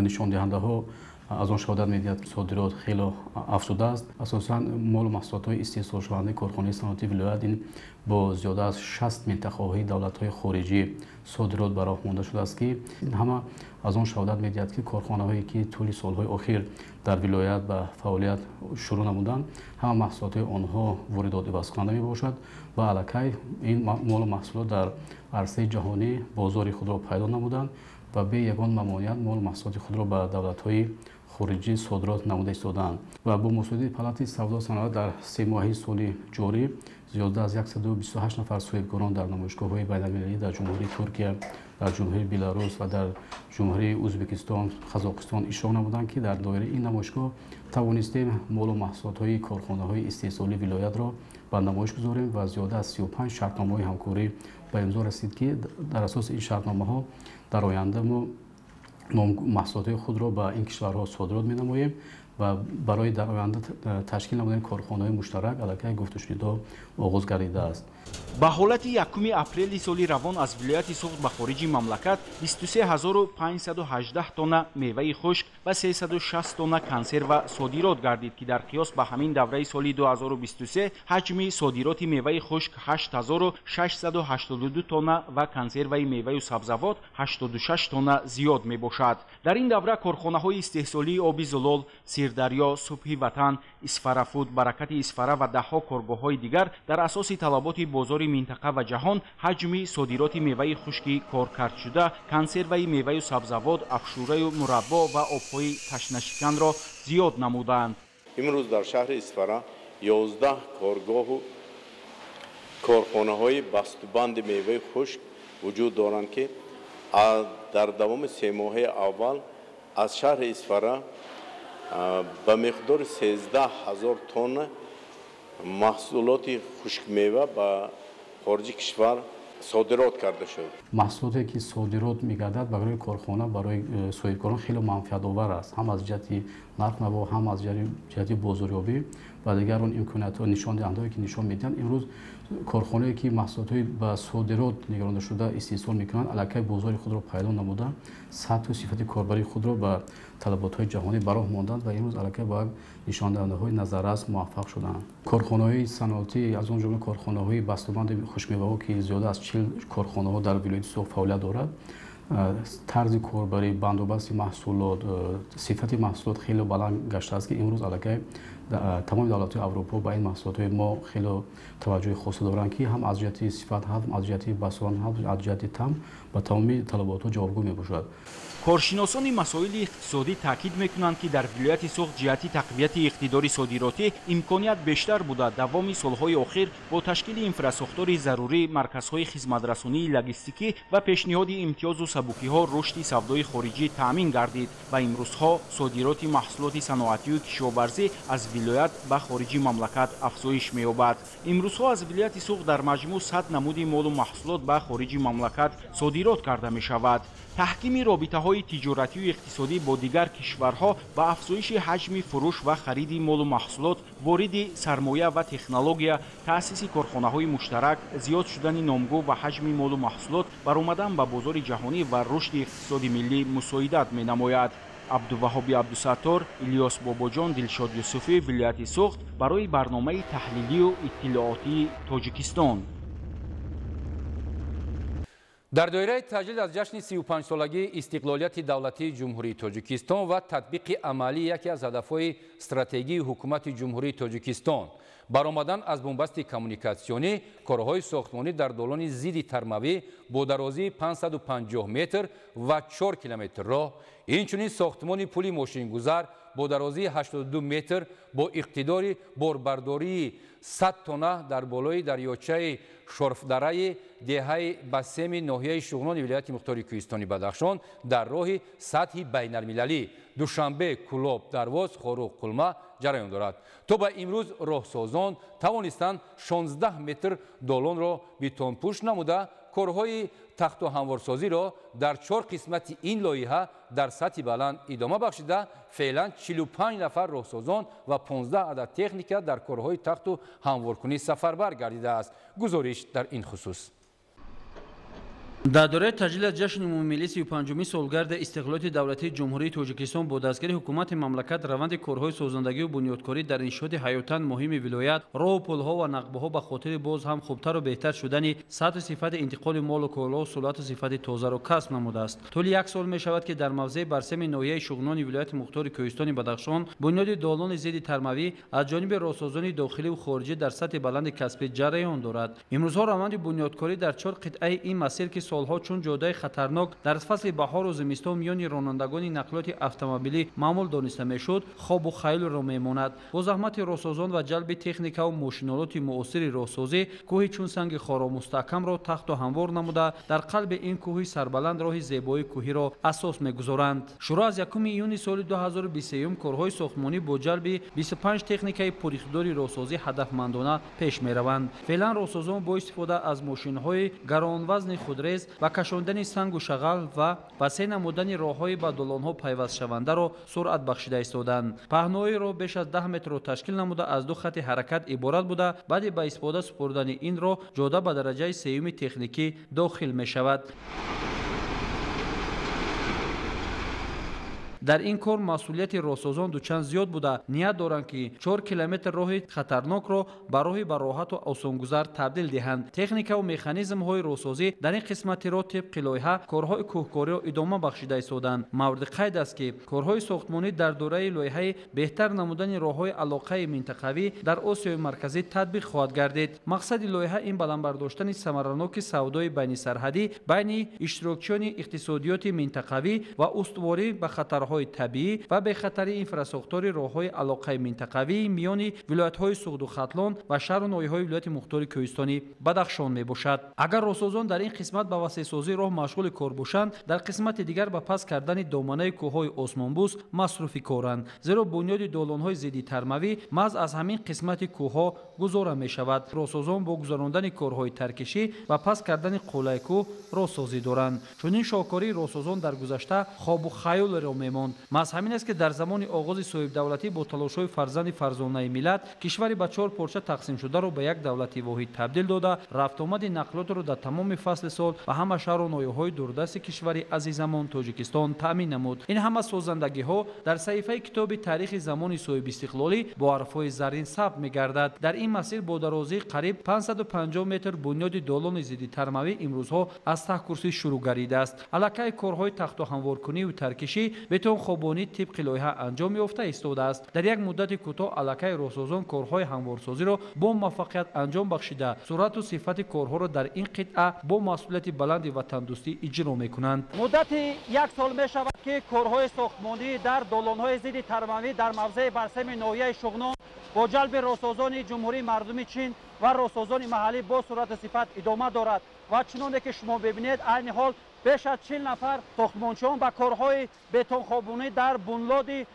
[SPEAKER 3] нишондиҳандаҳо аз он шаҳодат медиҳад, содирот хело афзудааст. асосан молу маҳсулотҳои истеҳсолшавандаи корхонаи саноати вилоят ин با زیاده از 60 منطقه‌های دولت‌های خارجی صادرات به راه مانده شده است که همه از آن شهادت می‌دهد که کارخانه‌هایی که طول سال‌های اخیر در ولایت به فعالیت شروع نمودند همه محصولات آنها واردات عوض کننده میباشد و علاکه این مال و محصولات در عرصه جهانی بازار خود را پیدا نمودند و به یگان ممانعت مال و محصولات خود را به دولت‌های خارجی صادرات نموده ایستادند و با مساعده پالات سودا و صنعت در 3 ماهه سال جاری زیاده از 128 نفر صاحبکاران در نمایشگاه‌های بین‌المللی در جمهوری ترکیه، در جمهوری بلاروس و در جمهوری ازبکستان، قزاقستان اشتراک نمودند که در دایره این نمایشگاه توانستیم مال و محصولات‌های کارخانه‌های استحصالی ولایت را به نمایش گذاریم و زیاده از 35 شرطنامه‌های همکاری به امضا رسید که در اساس این شرطنامه‌ها در آینده ما محصولات خود را به این کشورها صادرات می‌نماییم و برای در آینده تشکیل نمودن کارخانه‌های مشترک علیه گفت‌وشنیدها آغاز گردیده است.
[SPEAKER 2] به حالت 1 اپریل سالی روان از ولایت سوخت به خارج مملکت 23518 تonna میوه خشک و 360 تonna کنسرو صادرات گردید که در قیاس به همین دوره سال 2023 حجم صادرات میوه خشک 8682 تonna و کنسرو میوه و سبزیجات 86 تonna زیاد میباشد. در این دوره کارخانه‌های استحصالی آبی زلال، سیردریا، صبحی وطن، اسفرافود، برکت اسفره و ده‌ها کارگاه‌های دیگر در اساس طلبات بازار منطقه و جهان حجم صادرات میوه خشکی کارکرد شده، کنسرو میوه و سبزیجات، افشوره و مربا و آب‌های تشنه‌شکن را زیاد نمودند.
[SPEAKER 5] امروز در شهر اسفره 11 کارگاه و کارخانه‌های بسته‌بند میوه خشک وجود دارند که در دوام 3 ماهه اول از شهر اسفره به مقدار 13000 تن محصولات خشک میوه به خارج کشور صادرات کرده شد.
[SPEAKER 3] محصولاتی که صادرات می‌گردد برای کارخانه برای صاحبکاران خیلی منفعت آور است، هم از جهت نرخ نوا هم از جهت بازاریابی و دیگر اون امکانات‌ها نشان دهنده‌ای که نشان میدن امروز کارخانه‌ای که محصولات به صادرات نگرانده شده استحصال می‌کنند علاقه بازار خود را پیدا نموده سطح و صفت کاربری خود را به طلبات‌های جهانی براه ماندند و امروز علاقه به نشان دهنده‌های نظررس موفق شدند. کارخانه‌های صنعتی از اون جمله کارخانه‌های بسته‌بند خشک میوه‌ها که زیاده از 40 کارخانه‌ها در ولایت سوخت فعالیت دارد طرز کاربری بندوبست محصولات صفت محصولات خیلی بلند گشته است که امروز علاقه تمام دولت‌های اروپا با این محصولات ما خیلی توجه خاص دارند که هم از جهت صفت هم از جهت بسته‌بند هم از جهت طعم و تمامی طلبات جوابگو میباشد.
[SPEAKER 2] کارشناسان مسائل اقتصادی تاکید میکنند که در ولایت سوخت جهتی تقویت اقتدار صادراتی امکانیت بیشتر بوده دوام سالهای اخیر با تشکیل اینفراساختور ضروری مرکزهای خدمترسانی لوجستیکی و پیشنهاد امتیاز و سبوکی‌ها رشد سودای خارجی تامین گردید و امروزها صادرات محصولات صنعتی و کشاورزی از ولایت به خارج مملکت افزایش می‌یابد. امروزها از ولایت سوخت در مجموع 100 نمود مال و محصولات به خارج مملکت صادرات کرده می‌شود. تحکیم رابطه‌های تجارتی و اقتصادی با دیگر کشورها با افزایش حجم فروش و خرید مال و محصولات، وارد سرمایه و تکنولوژی، تأسیس کارخانه‌های مشترک، زیاد شدن نامگو و حجم مال و محصولات، برآمدن به بازار جهانی و رشد اقتصادی ملی مساعدت می‌نماید. عبدالوهاب عبدالستار، الیاس باباجان، دلشاد یوسفی، ولایت سوخت برای برنامه تحلیلی و اطلاعاتی تاجیکستان.
[SPEAKER 1] در دایره تجلیل از جشن 35 سالگی استقلالیت دولتی جمهوری تاجیکستان و تطبیق عملی یکی از هدفهای استراتژی حکومت جمهوری تاجیکستان برآمدن از بنبست کمونیکاسیونی کارهای ساختمانی در دالان ضد ترموی با درازی 550 متر و 4 کیلومتر راه، اینچنین ساختمان پل ماشینگذار با درازی 82 متر با اقتدار باربرداری 100 تنه در بالای دریاچه شرفدره دهه بسیم ناحیه شغنان ولایت مختار کوهستانی بدخشان در راه سطح بین المللی دوشنبه کلاب درواز خاروق قلمه جریان دارد. تا به امروز راهسازان توانستند 16 متر دالان را بتون پوش نموده کارهای تخت و هموارسازی را در 4 قسمت این لایحه در سطح بلند ادامه بخشیده فعلا 45 نفر راهسازان و 15 عدد تکنیک در کارهای تخت و هموارکنی سفربر گردیده است. گزارش در این خصوص
[SPEAKER 6] در دوره تجلیل جشن عمومی ملی 35 سالگرد استقلال دولتی جمهوری تاجیکستان با دستگیری حکومت مملکت روند کارهای سازندگی و بنیادکاری در انشاء حیاتاً مهم ولایت راه و پلها و نقبه‌ها به خاطر باز هم خوبتر و بهتر شدن سطح صفت انتقال مال و کالا و سهولت صفت تازه را کسب نموده است. طول یک سال می شود که در موضع برسم ناحیه شغنان ولایت مختار کوهستان بدخشان بنیاد دالان ضد ترموی از جانب راهسازان داخلی و خارجی در سطح بلند کسب جریان دارد. امروزها روند بنیادکاری در 4 قطعه این مسیر که سالها چون جاده خطرناک در فصل بهار و زمستان میان رانندگان نقلات اتومبیلی معمول دانسته میشد خواب و خیال را میماند. با زحمت راهسازان و جلب تکنیک و ماشینالات معاصر راهسازی کوه چون سنگ خارا مستحکم را تخت و هموار نموده در قلب این کوه سربلند راه زیبای کوهی را اساس میگذارند. شروع از 1 ایون سال 2023 کارهای ساختمانی با جلب 25 تکنیک پریخداری راهسازی هدفمندانه پیش میروند. فعلا راهسازان با استفاده از ماشین‌های گرانوزن خودریز و کشاندن سنگ و شغل و وسیع نمودن راه‌های به دالان‌ها پیوست شونده را سرعت بخشیده ایستادند. پهنایی را بیش از 10 متر را تشکیل نموده از 2 خط حرکت عبارت بوده. بعد به استفاده سپردن این را جاده به درجه سوم تکنیکی داخل می شود. در این کار مسئولیت راهسازان دوچند زیاد بوده. نیت دارند که 4 کیلومتر راه خطرناک را به راهی به راحت و آسانگذر تبدیل دهند. تکنیک و مکانیزم های راهسازی در این قسمت را طبق لایحه کارهای کوهکاری را ادامه بخشیده ایستادند. مورد قید است که کارهای ساختمانی در دوره لایحه بهتر نمودن راههای علاقه منطقوی در آسیای مرکزی تطبیق خواهد گردید. مقصد لایحه این بلندبرداشتن ثمرناک سودای بین سرحدی بین اشتراکچیان اقتصادیات منطقوی و استواری به خطر طبیعی و به خطر اینفراساختور راه‌های علاقه منطقوی میان ولایت‌های سغد و ختلان و شهر و ناحیه‌های ولایت مختار کوهستانی بدخشان میباشد. اگر راهسازان در این قسمت به وسیع‌سازی راه مشغول کار باشند، در قسمت دیگر به پس کردن دامنه کوه‌های آسمانبوس مصروفی کارند، زیرا بنیاد دالان‌های ضد ترموی محض از همین قسمت کوه‌ها گزارده می‌شود. راهسازان با گذراندن کارهای ترکشی و پس کردن قله کوه راهسازی دارند. چون این شاهکاری راهسازان در گذشته خواب و خیال را محض همین است که در زمان آغاز صاحب دولتی با تلاش‌های فرزانه ملت کشوری به 4 پارچه تقسیم شده را به یک دولت واحد تبدیل داده رفت آمد نقلات را در تمام فصل سال و همه شهر و ناحیه‌های دوردست کشوری عزیزمان تاجیکستان تامین نمود. این همه سازندگی‌ها در صحیفه کتاب تاریخ زمان صاحب استقلالی با حرف‌های زرین ثبت می‌گردد. در این مسیر با درازی قریب 550 متر بنیاد دالان ضد ترموی امروزها از ته کرسی شروع گردیده است. علاقه کارهای تخت و هموارکنی و ترکشی بتون خوابانی طبق لایحه انجام یافته ایستاده است. در یک مدت کوتاه علاقه راهسازان کارهای هموارسازی را با موفقیت انجام بخشیده سرعت و صفت کارها را در این قطعه با مسئولیت بلند وطن دوستی اجرا می‌کنند.
[SPEAKER 7] مدت 1 سال می شود که کارهای ساختمانی در دالان‌های ضد ترموی در موضع برسم ناحیه شغنان با جلب راهسازان جمهوری مردمی چین و راهسازان محلی با سرعت و صفت ادامه دارد و چنانکه که شما ببینید عین حال بیش از 40 نفر ساختمانچیان به کارهای بتون خوابانی در بنیاد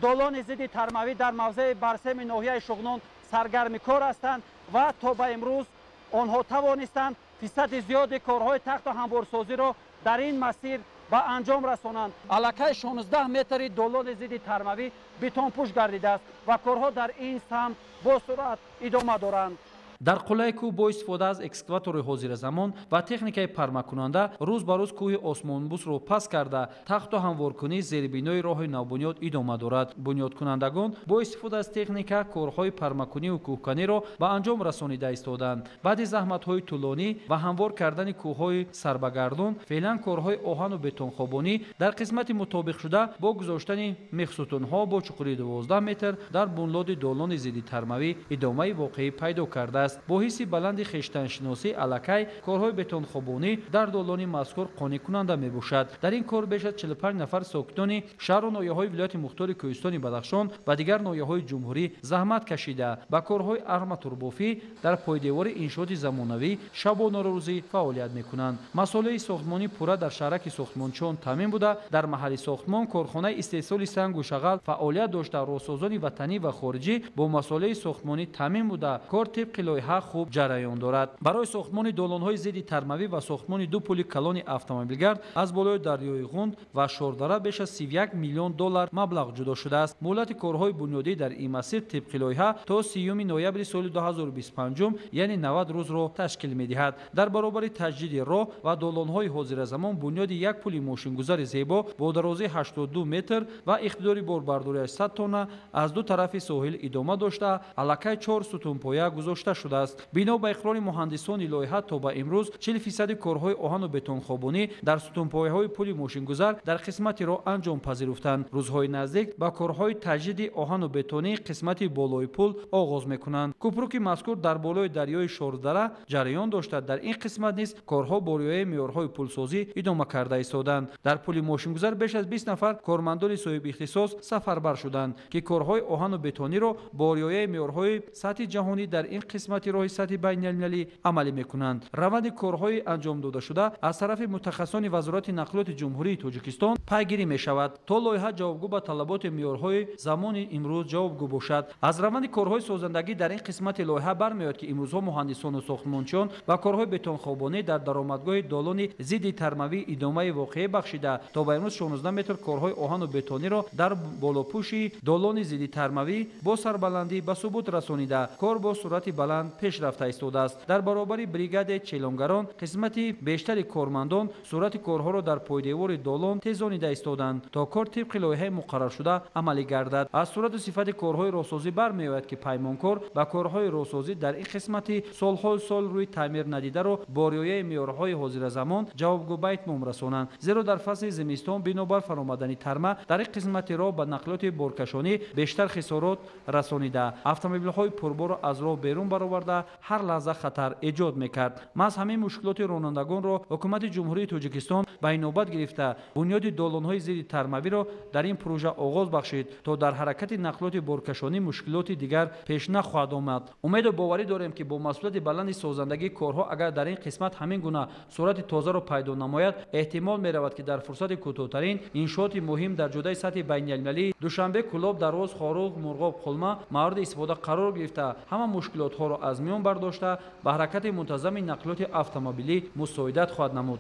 [SPEAKER 7] دالان ضد ترموی در موضع برسم ناحیه شغنان سرگرم کار هستند و تا به امروز آنها توانستند فیصد زیاد کارهای تخت و هموارسازی را در این مسیر به انجام رسانند. علاقه 16 متر دالان ضد ترموی بتون پوش گردیده است و کارها در این سمت با سرعت ادامه دارند.
[SPEAKER 6] در قله کوه با استفاده از اکسکاواتور حاضر زمان و تکنیک پرمکننده روز به روز کوه آسمانبوس را پس کرده تخت و هموارکنی زیربنای راه نوبنیاد ادامه دارد. بنیادکنندگان با استفاده از تکنیک کارهای پرمکنی و کوهکنی را به انجام رسانیده ایستادند. بعد زحمت‌های طولانی و هموار کردن کوه‌های سربگردون فعلا کارهای آهن و بتون خوابانی در قسمت مطابق شده با گذاشتن مخصوطون‌ها با چقوری 12 متر در بنیاد دالان ضد ترموی ادامه واقعی پیدا کرده است. با حس بلند خویشتن‌شناسی علاقه کارهای بتون خوابانی در دالان مذکور قانع کننده میباشد. در این کار بیش از 45 نفر ساکنان شهر و ناحیه‌های ولایت مختار کوهستان بدخشان و دیگر ناحیه‌های جمهوری زحمت کشیده با کارهای ارماتوربافی در پایدیوار انشاءات زمانوی شب و روزی فعالیت میکنند. مسائل ساختمانی پورا در شهرک ساختمانچیان تامین بوده. در محل ساختمان کارخانه استحصال سنگ و شغل فعالیت داشته. راهسازان وطنی و خارجی با مسائل ساختمانی تامین بوده. کار طبق лойҳа хуб ҷараён дорад. барои сохтмони долонҳои зидди тармавӣ ва сохтмони ду пули калони автомобилгард аз болои дарёи ғунд ва шордара беш аз $31 миллион маблағ ҷудо шудааст. муҳлати корҳои бунёдӣ дар ин масир тибқи лойҳа то 30 ноябри соли 2025 яъне 90 рӯзро ташкил медиҳад. дар баробари таҷдиди роҳ ва долонҳои ҳозиразамон бунёди як пули мошингузари зебо бо дарозии 82 метр ва иқтидори борбардориаш 100 тонна аз ду тарафи соҳил идома дошта аллакай 4 сутунпоя гузошта шудааст. бино ба иқрори муҳандисони лойҳа то ба имрӯз 40% корҳои оҳану бетонхобонӣ дар сутунпояҳои пули мошингузар дар қисмати роҳ анҷом пазируфтанд. рӯзҳои наздик ба корҳои таҷдиди оҳану бетонии қисмати болои пул оғоз мекунанд. кӯпруки мазкур дар болои дарёи шордара ҷараён дошта дар ин қисмат низ корҳо бо риояи меъёрҳои пулсозӣ идома карда истоданд. дар пули мошингузар беш аз 20 нафар кормандони соҳибихтисос сафарбар шуданд ки корҳои оҳану бетониро бо риояи меъёрҳои сатҳи ҷаҳонӣ дар ин қисмати роҳи сатҳи байналмилалӣ амалӣ мекунанд. раванди корҳои анҷомдодашуда аз тарафи мутахассисони вазорати нақлиёти ҷумҳурии тоҷикистон пайгирӣ мешавад то лойҳа ҷавобгӯ ба талаботи меъёрҳои замони имрӯз ҷавобгӯ бошад. аз раванди корҳои созандагӣ дар ин қисмати лойҳа бармеояд ки имрӯзҳо муҳандисону сохтмончиён ва корҳои бетонхобонӣ дар даромадгоҳи долони зидди тармавӣ идомаи воқеӣ бахшида то ба имрӯз 16 метр корҳои оҳану бетониро дар болопӯши долони зидди тармавӣ бо сарбаландӣ ба субут расонида кор бо суръати баланд пеш рафта истодааст. дар баробари бригадаи челонгарон қисмати бештари кормандон суръати корҳоро дар пойдевори долон тезонида истоданд то кор тибқи лойҳаи муқарраршуда амалӣ гардад. аз суръату сифати корҳои роҳсозӣ бармеояд ки паймонкор ба корҳои роҳсозӣ дар ин қисмати солҳои сол рӯи таъмир надидаро бо риояи меъёрҳои ҳозиразамон ҷавобгӯ ба итмом расонанд. зеро дар фасли зимистон бинобар фаромадани тарма дар ин қисмати роҳ ба нақлиёти боркашонӣ бештар хисорот расонида автомобилҳои пурборро аз роҳ берун бароварда ҳар лаҳза хатар эҷод мекард. маҳз ҳамин мушкилоти ронандагонро ҳукумати ҷумҳурии тоҷикистон ба инобат гирифта бунёди долонҳои зидди тармавиро дар ин пурӯҷа оғоз бахшид то дар ҳаракати нақлиёти боркашонӣ мушкилоти дигар пеш нахоҳад омад. умеду боварӣ дорем ки бо масъулияти баланди созандагии корҳо агар дар ин қисмат ҳамин гуна суръати тозаро пайдо намояд эҳтимол меравад ки дар фурсати кӯтоҳтарин иншооти муҳим дар ҷодаи сатҳи байналмилалӣ душанбе кӯлоб дарвоз хорух мурғоб хулма мавриди истифода қарор гирифта ҳама мушкилотҳоро аз миён бардошта ба ҳаракати мунтазами нақлиёти автомобилӣ мусоидат хоҳад намуд.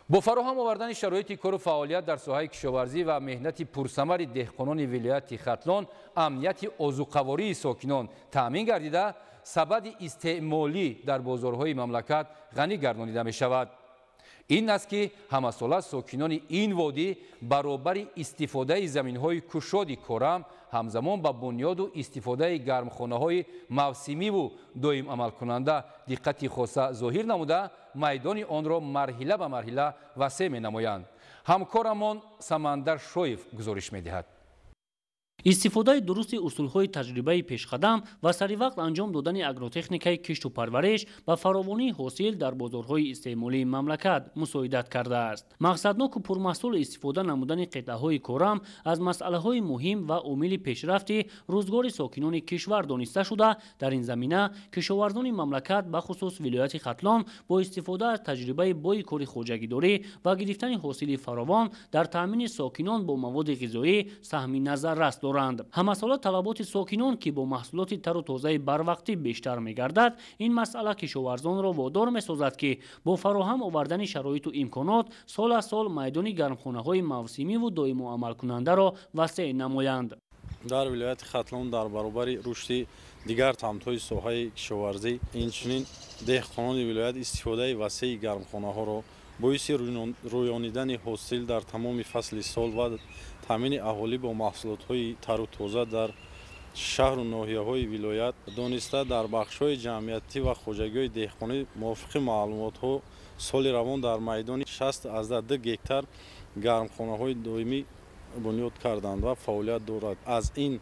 [SPEAKER 1] бо фароҳам овардани шароити кору фаъолият дар соҳаи кишоварзӣ ва меҳнати пурсамари деҳқонони вилояти хатлон амнияти озуқавории сокинон таъмин гардида сабади истеъмолӣ дар бозорҳои мамлакат ғанӣ гардонида мешавад. ин аст ки ҳамасола сокинони ин водӣ баробари истифодаи заминҳои кушоди корам ҳамзамон ба бунёду истифодаи гармхонаҳои мавсимиву доимамалкунанда диққати хоса зоҳир намуда майдони онро марҳила ба марҳила васеъ менамоянд. ҳамкорамон Самандар Шоев гузориш медиҳад.
[SPEAKER 8] истифодаи дурусти усулҳои таҷрибаи пешқадам ва саривақт анҷом додани агротехникаи кишту парвариш ба фаровонии ҳосил дар бозорҳои истеъмолии мамлакат мусоидат кардааст. мақсадноку пурмаҳсул истифода намудани қитъаҳои корам аз масъалаҳои муҳим ва умили пешрафти рӯзгори сокинони кишвар дониста шуда дар ин замина кишоварзони мамлакат бахусус вилояти хатлон бо истифода аз таҷрибаи бои кори хоҷагидорӣ ва гирифтани ҳосили фаровон дар таъмини сокинон бо маводи ғизоӣ саҳми назаррас доранд. ҳамасола талаботи сокинон ки бо маҳсулоти тару тозаи барвақтӣ бештар мегардад ин масъала кишоварзонро водор месозад ки бо фароҳам овардани шароиту имконот сол аз сол майдони гармхонаҳои мавсимиву доимуамалкунандаро васеъ намоянд.
[SPEAKER 10] дар вилояти хатлон дар баробари рушди дигар тамтҳои соҳаи кишоварзӣ инчунин деҳқонони вилоят истифодаи васеъи гармхонаҳоро боиси рӯёнидани ҳосил дар тамоми фасли сол ва таъмини аҳолӣ бо маҳсулотҳои тару тоза дар шаҳру ноҳияҳои вилоят дониста дар бахшҳои ҷамъиятӣ ва хоҷагиҳои деҳқонӣ мувофиқи маълумотҳо соли равон дар майдони 62 гектар гармхонаҳои доимӣ бунёд карданд ва фаъолият дорад. аз ин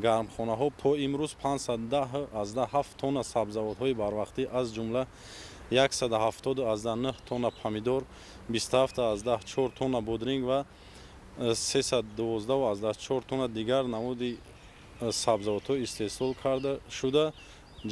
[SPEAKER 10] гармхонаҳо то имрӯз 517 тонна сабзавотҳои барвақтӣ аз ҷумла 179 тонна помидор, 27,4 тонна бодринг ва 312,4 тонна дигар намуди сабзавотҳо истеҳсол карда шуда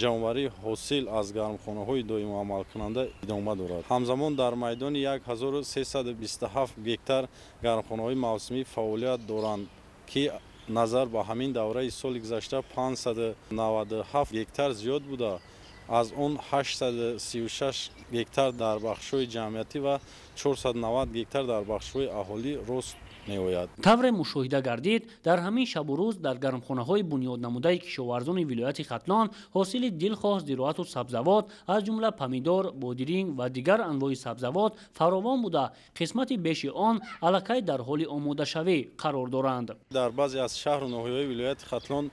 [SPEAKER 10] ҷамъоварии ҳосил аз гармхонаҳои доимуамалкунанда идома дорад. ҳамзамон дар майдони 1327 гектар гармхонаҳои мавсимӣ фаъолият доранд ки назар ба ҳамин давраи соли гузашта 597 гектар зиёд буда аз он 836 гектар дар бахшҳои ҷамъиятӣ ва 490 гектар дар бахшҳои аҳолӣ рост меояд.
[SPEAKER 8] тавре мушоҳида гардид, дар ҳамин шабу рӯз дар гармхонаҳои бунёднамудаи кишоварзони вилояти хатлон ҳосили дилхоҳ зироату сабзавот аз ҷумла помидор, бодиринг ва дигар анвои сабзавот фаровон буда, қисмати беши он аллакай дар ҳоли омодашавӣ қарор доранд.
[SPEAKER 10] дар баъзе аз шаҳру ноҳияҳои вилояти хатлон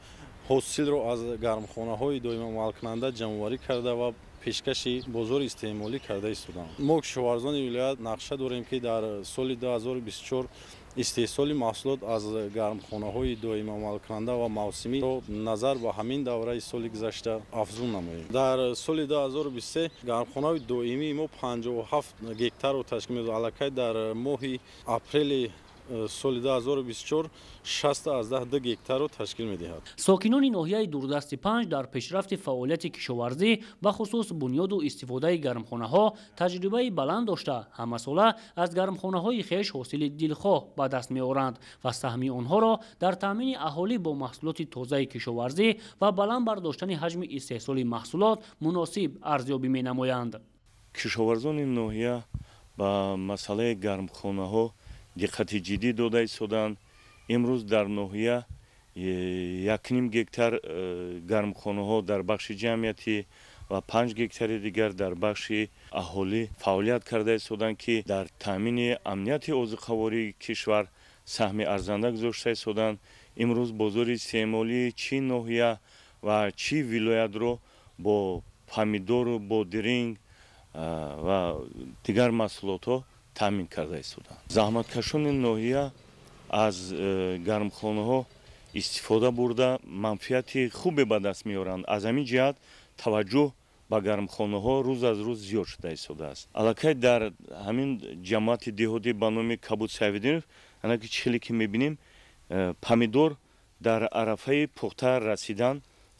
[SPEAKER 10] ҳосилро аз гармхонаҳои доимоамалкунанда ҷамъоварӣ карда ва пешкаши бозори истеъмолӣ карда истоданд. мо кишоварзони вилоят нақша дорем ки дар соли 2024 истеҳсоли маҳсулот аз гармхонаҳои доимоамалкунанда ва мавсимиро назар ба ҳамин давраи соли гузашта афзун намоем. дар соли 2023 гармхонаҳои доимии мо 57 гектарро ташкил медод. аллакай дар моҳи апрели соли 2024 62 гектарро ташкил медиҳад.
[SPEAKER 8] сокинони ноҳияи дурдасти 5 дар пешрафти фаъолияти кишоварзӣ ба хусус бунёду истифодаи гармхонаҳо таҷрибаи баланд дошта, ҳамасола аз гармхонаҳои хеш ҳосили дилхоҳ ба даст меоранд ва саҳми онҳоро дар таъмини аҳолӣ бо маҳсулоти тозаи кишоварзӣ ва баланд бардоштани ҳаҷми истеҳсоли маҳсулот муносиб арзёбӣ менамоянд.
[SPEAKER 9] кишоварзони ноҳия ба масъалаи гармхонаҳо диққати ҷиддӣ дода истоданд. имрӯз дар ноҳия 1.5 гектар гармхонаҳо дар бахши ҷамъиятӣ ва 5 гектари дигар дар бахши аҳолӣ фаъолият карда истоданд ки дар таъмини амнияти озуқавории кишвар саҳми арзанда гузошта истоданд. имрӯз бозори истеъмолии чӣ ноҳия ва чӣ вилоятро бо помидору бодиринг ва дигар маҳсулотҳо таъмин карда истоданд. заҳматкашони ноҳия аз гармхонаҳо истифода бурда манфиати хубе ба даст меоранд. аз ҳамин ҷиҳат таваҷҷӯҳ ба гармхонаҳо рӯз аз рӯз зиёд шуда истодааст. аллакай дар ҳамин ҷамоати деҳотӣ ба номи Кабуд Сайфиддинов анаки чихеле ки мебинем помидор дар арафаи пухта расидан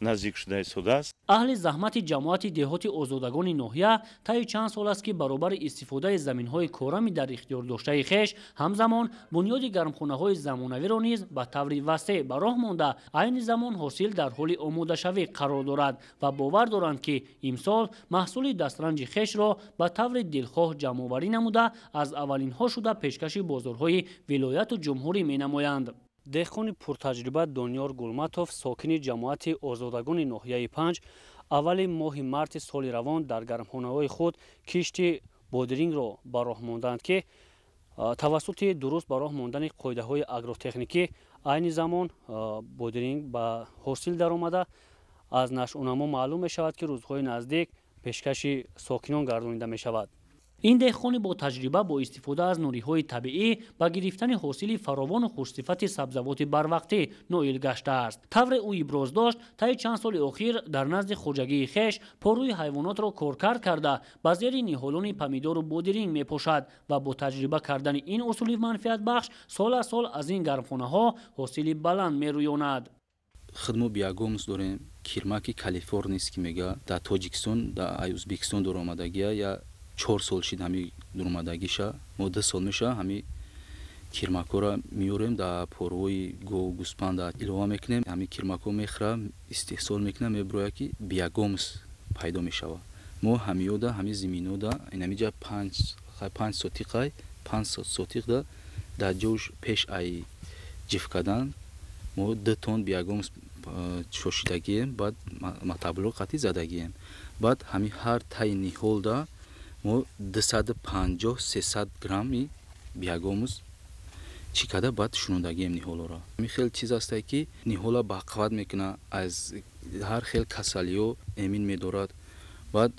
[SPEAKER 9] наздик шуда истодааст.
[SPEAKER 8] аҳли заҳмати ҷамоати деҳоти озодагони ноҳия таи чанд сол аст ки баробари истифодаи заминҳои корами дар ихтиёрдоштаи хеш ҳамзамон бунёди гармхонаҳои замонавиро низ ба таври васеъ ба роҳ монда айни замон ҳосил дар ҳоли омодашавӣ қарор дорад ва бовар доранд ки имсол маҳсули дастранҷи хешро ба таври дилхоҳ ҷамъоварӣ намуда аз аввалинҳо шуда пешкаши бозорҳои вилояту ҷумҳурӣ менамоянд. деҳқони пуртаҷриба Дониёр Гулматов, сокини ҷамоати озодагони ноҳияи 5, аввали моҳи марти соли равон дар гармхонаҳои худ кишти бодирингро ба роҳ монданд ки тавассути дуруст ба роҳ мондани қоидаҳои агротехникӣ айни замон бодиринг ба ҳосил даромада. аз нашъунамо маълум мешавад ки рӯзҳои наздик пешкаши сокинон гардонида мешавад. ин деҳқони бо таҷриба бо истифода аз нуриҳои табиӣ ба гирифтани ҳосили фаровону хушсифати сабзавоти барвақтӣ ноил гаштааст. тавре ӯ иброз дошт таи чанд соли охир дар назди хоҷагии хеш порӯи ҳайвонотро коркард карда ба зери ниҳолони помидору бодиринг мепошад ва бо таҷриба кардани ин усули манфиатбахш сол аз сол аз ин гармхонаҳо ҳосили баланд мерӯёнад.
[SPEAKER 3] худмо биягомус дорем кирмаки калифорнис ки мега дар тоҷикистон дар ӯзбекистон доромадагия я 4 сол шид ҳами дуромадагиша мо 2 сол меша ҳами кирмакора миёрем дар порвои гов гӯспанда илова мекунем. ҳами кирмако мехӯра истеҳсол мекунем меброя ки биягомус пайдо мешава. мо ҳамиёда ҳами зиминода инамиҷа 5 сотиқай 5 сотиқда дар ҷош пеш ай ҷиф кардан мо 2 тон биягомус шошидагием баъд матабло қатӣ задагием. баъд ҳами ҳар таи ниҳолда мо 250-300 грамми биягомус чӣ карда баъд шунудагием ниҳолоро. ҳамин хел чиз аст ки ниҳола бақувват мекунад, аз ҳар хел касалиҳо эмин медорад. баъд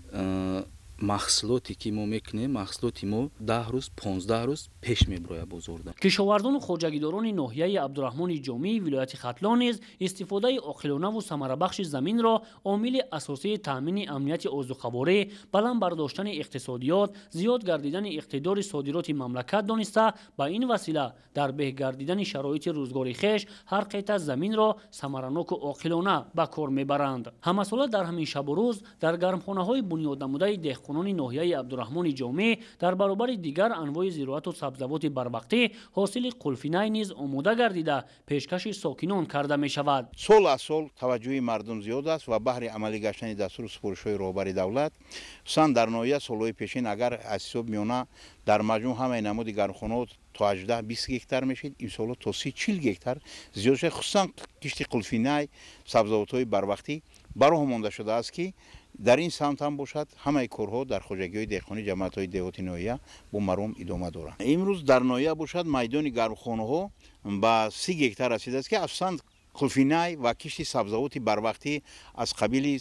[SPEAKER 3] маҳсулоте ки мо мекунем маҳсулоти мо 10 рӯз 15 рӯз пеш меброяд бозорда.
[SPEAKER 8] кишоварзону хоҷагидорони ноҳияи Абдурахмони Ҷомии вилояти Хатлон низ истифодаи оқилонаву самарабахши заминро омили асосии таъмини амнияти озуқаворӣ, баланд бардоштани иқтисодиёт, зиёд гардидани иқтидори содироти мамлакат дониста ба ин васила дар беҳ гардидани шароити рӯзгори хеш ҳар қета заминро самараноку оқилона ба кор мебаранд. ҳамасола дар ҳамин шабу рӯз дар гармхонаҳои бунёднамудаи деҳқон کارخانان ناحیه عبدالرحمن جامع در برابر دیگر انواع زراعت و سبزوات بروقتی حاصل قلفینای نیز آماده گردیده پیشکش ساکنان کرده می شود.
[SPEAKER 11] سال از سال توجه مردم زیاد است و بهر عملی گشتن دستور سپارش‌های راهبری دولت سان در ناحیه سالهای پیشین اگر از حساب میانه در مجموع همه نمود گرمخانه‌ها تا 18-20 گکتار میشید، این سال تا 30-40 گکتار زیاد شده. خصوصا کشت قلفینای سبزوات‌های بروقتی براه مانده شده است که در این سمت هم باشد همه کارها در خوجگی‌های دهقانی جماعت‌های دهاتی ناحیه با مرام ادامه دارند. امروز در ناحیه باشد میدان گرمخانه‌ها به 30 گکتار رسیده است که اصلا قلفینای و کشت سبزوات بروقتی از قبیل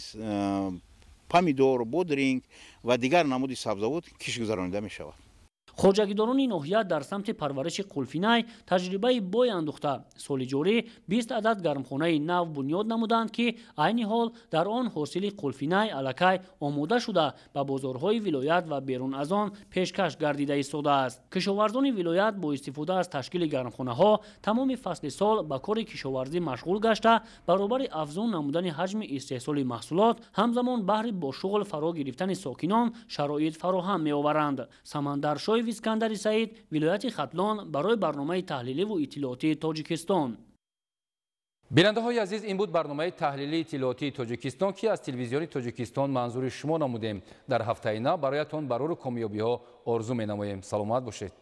[SPEAKER 11] پامیدور، بودرینگ و دیگر نمود سبزوات کشت گذرانیده می شود.
[SPEAKER 8] خوجگیداران ناحیه در سمت پرورش قلفینای تجربه بای اندوخته سال جاری 20 عدد گرمخانه نو بنیاد نمودند که عین حال در آن حاصل قلفینای الکی آماده شده به بازارهای ولایت و بیرون از آن پیشکش گردیده ایستاده است. کشاورزان ولایت با استفاده از تشکیل گرمخانه ها تمام فصل سال به کار کشاورزی مشغول گشته برابر افزون نمودن حجم استحصال محصولات همزمان بهر با شغل فرا گرفتن ساکنان شرایط فراهم می آورند. سمندر اسکندری سعید، ولایت ختلان، برای برنامه تحلیلی و اطلاعاتی تاجیکستان.
[SPEAKER 1] بیننده های عزیز، این بود برنامه تحلیلی اطلاعاتی تاجیکستان که از تلویزیون تاجیکستان منظور شما نمودیم. در هفته اینا برایتان برای کامیابی ها آرزو می نماییم. سلامت باشید.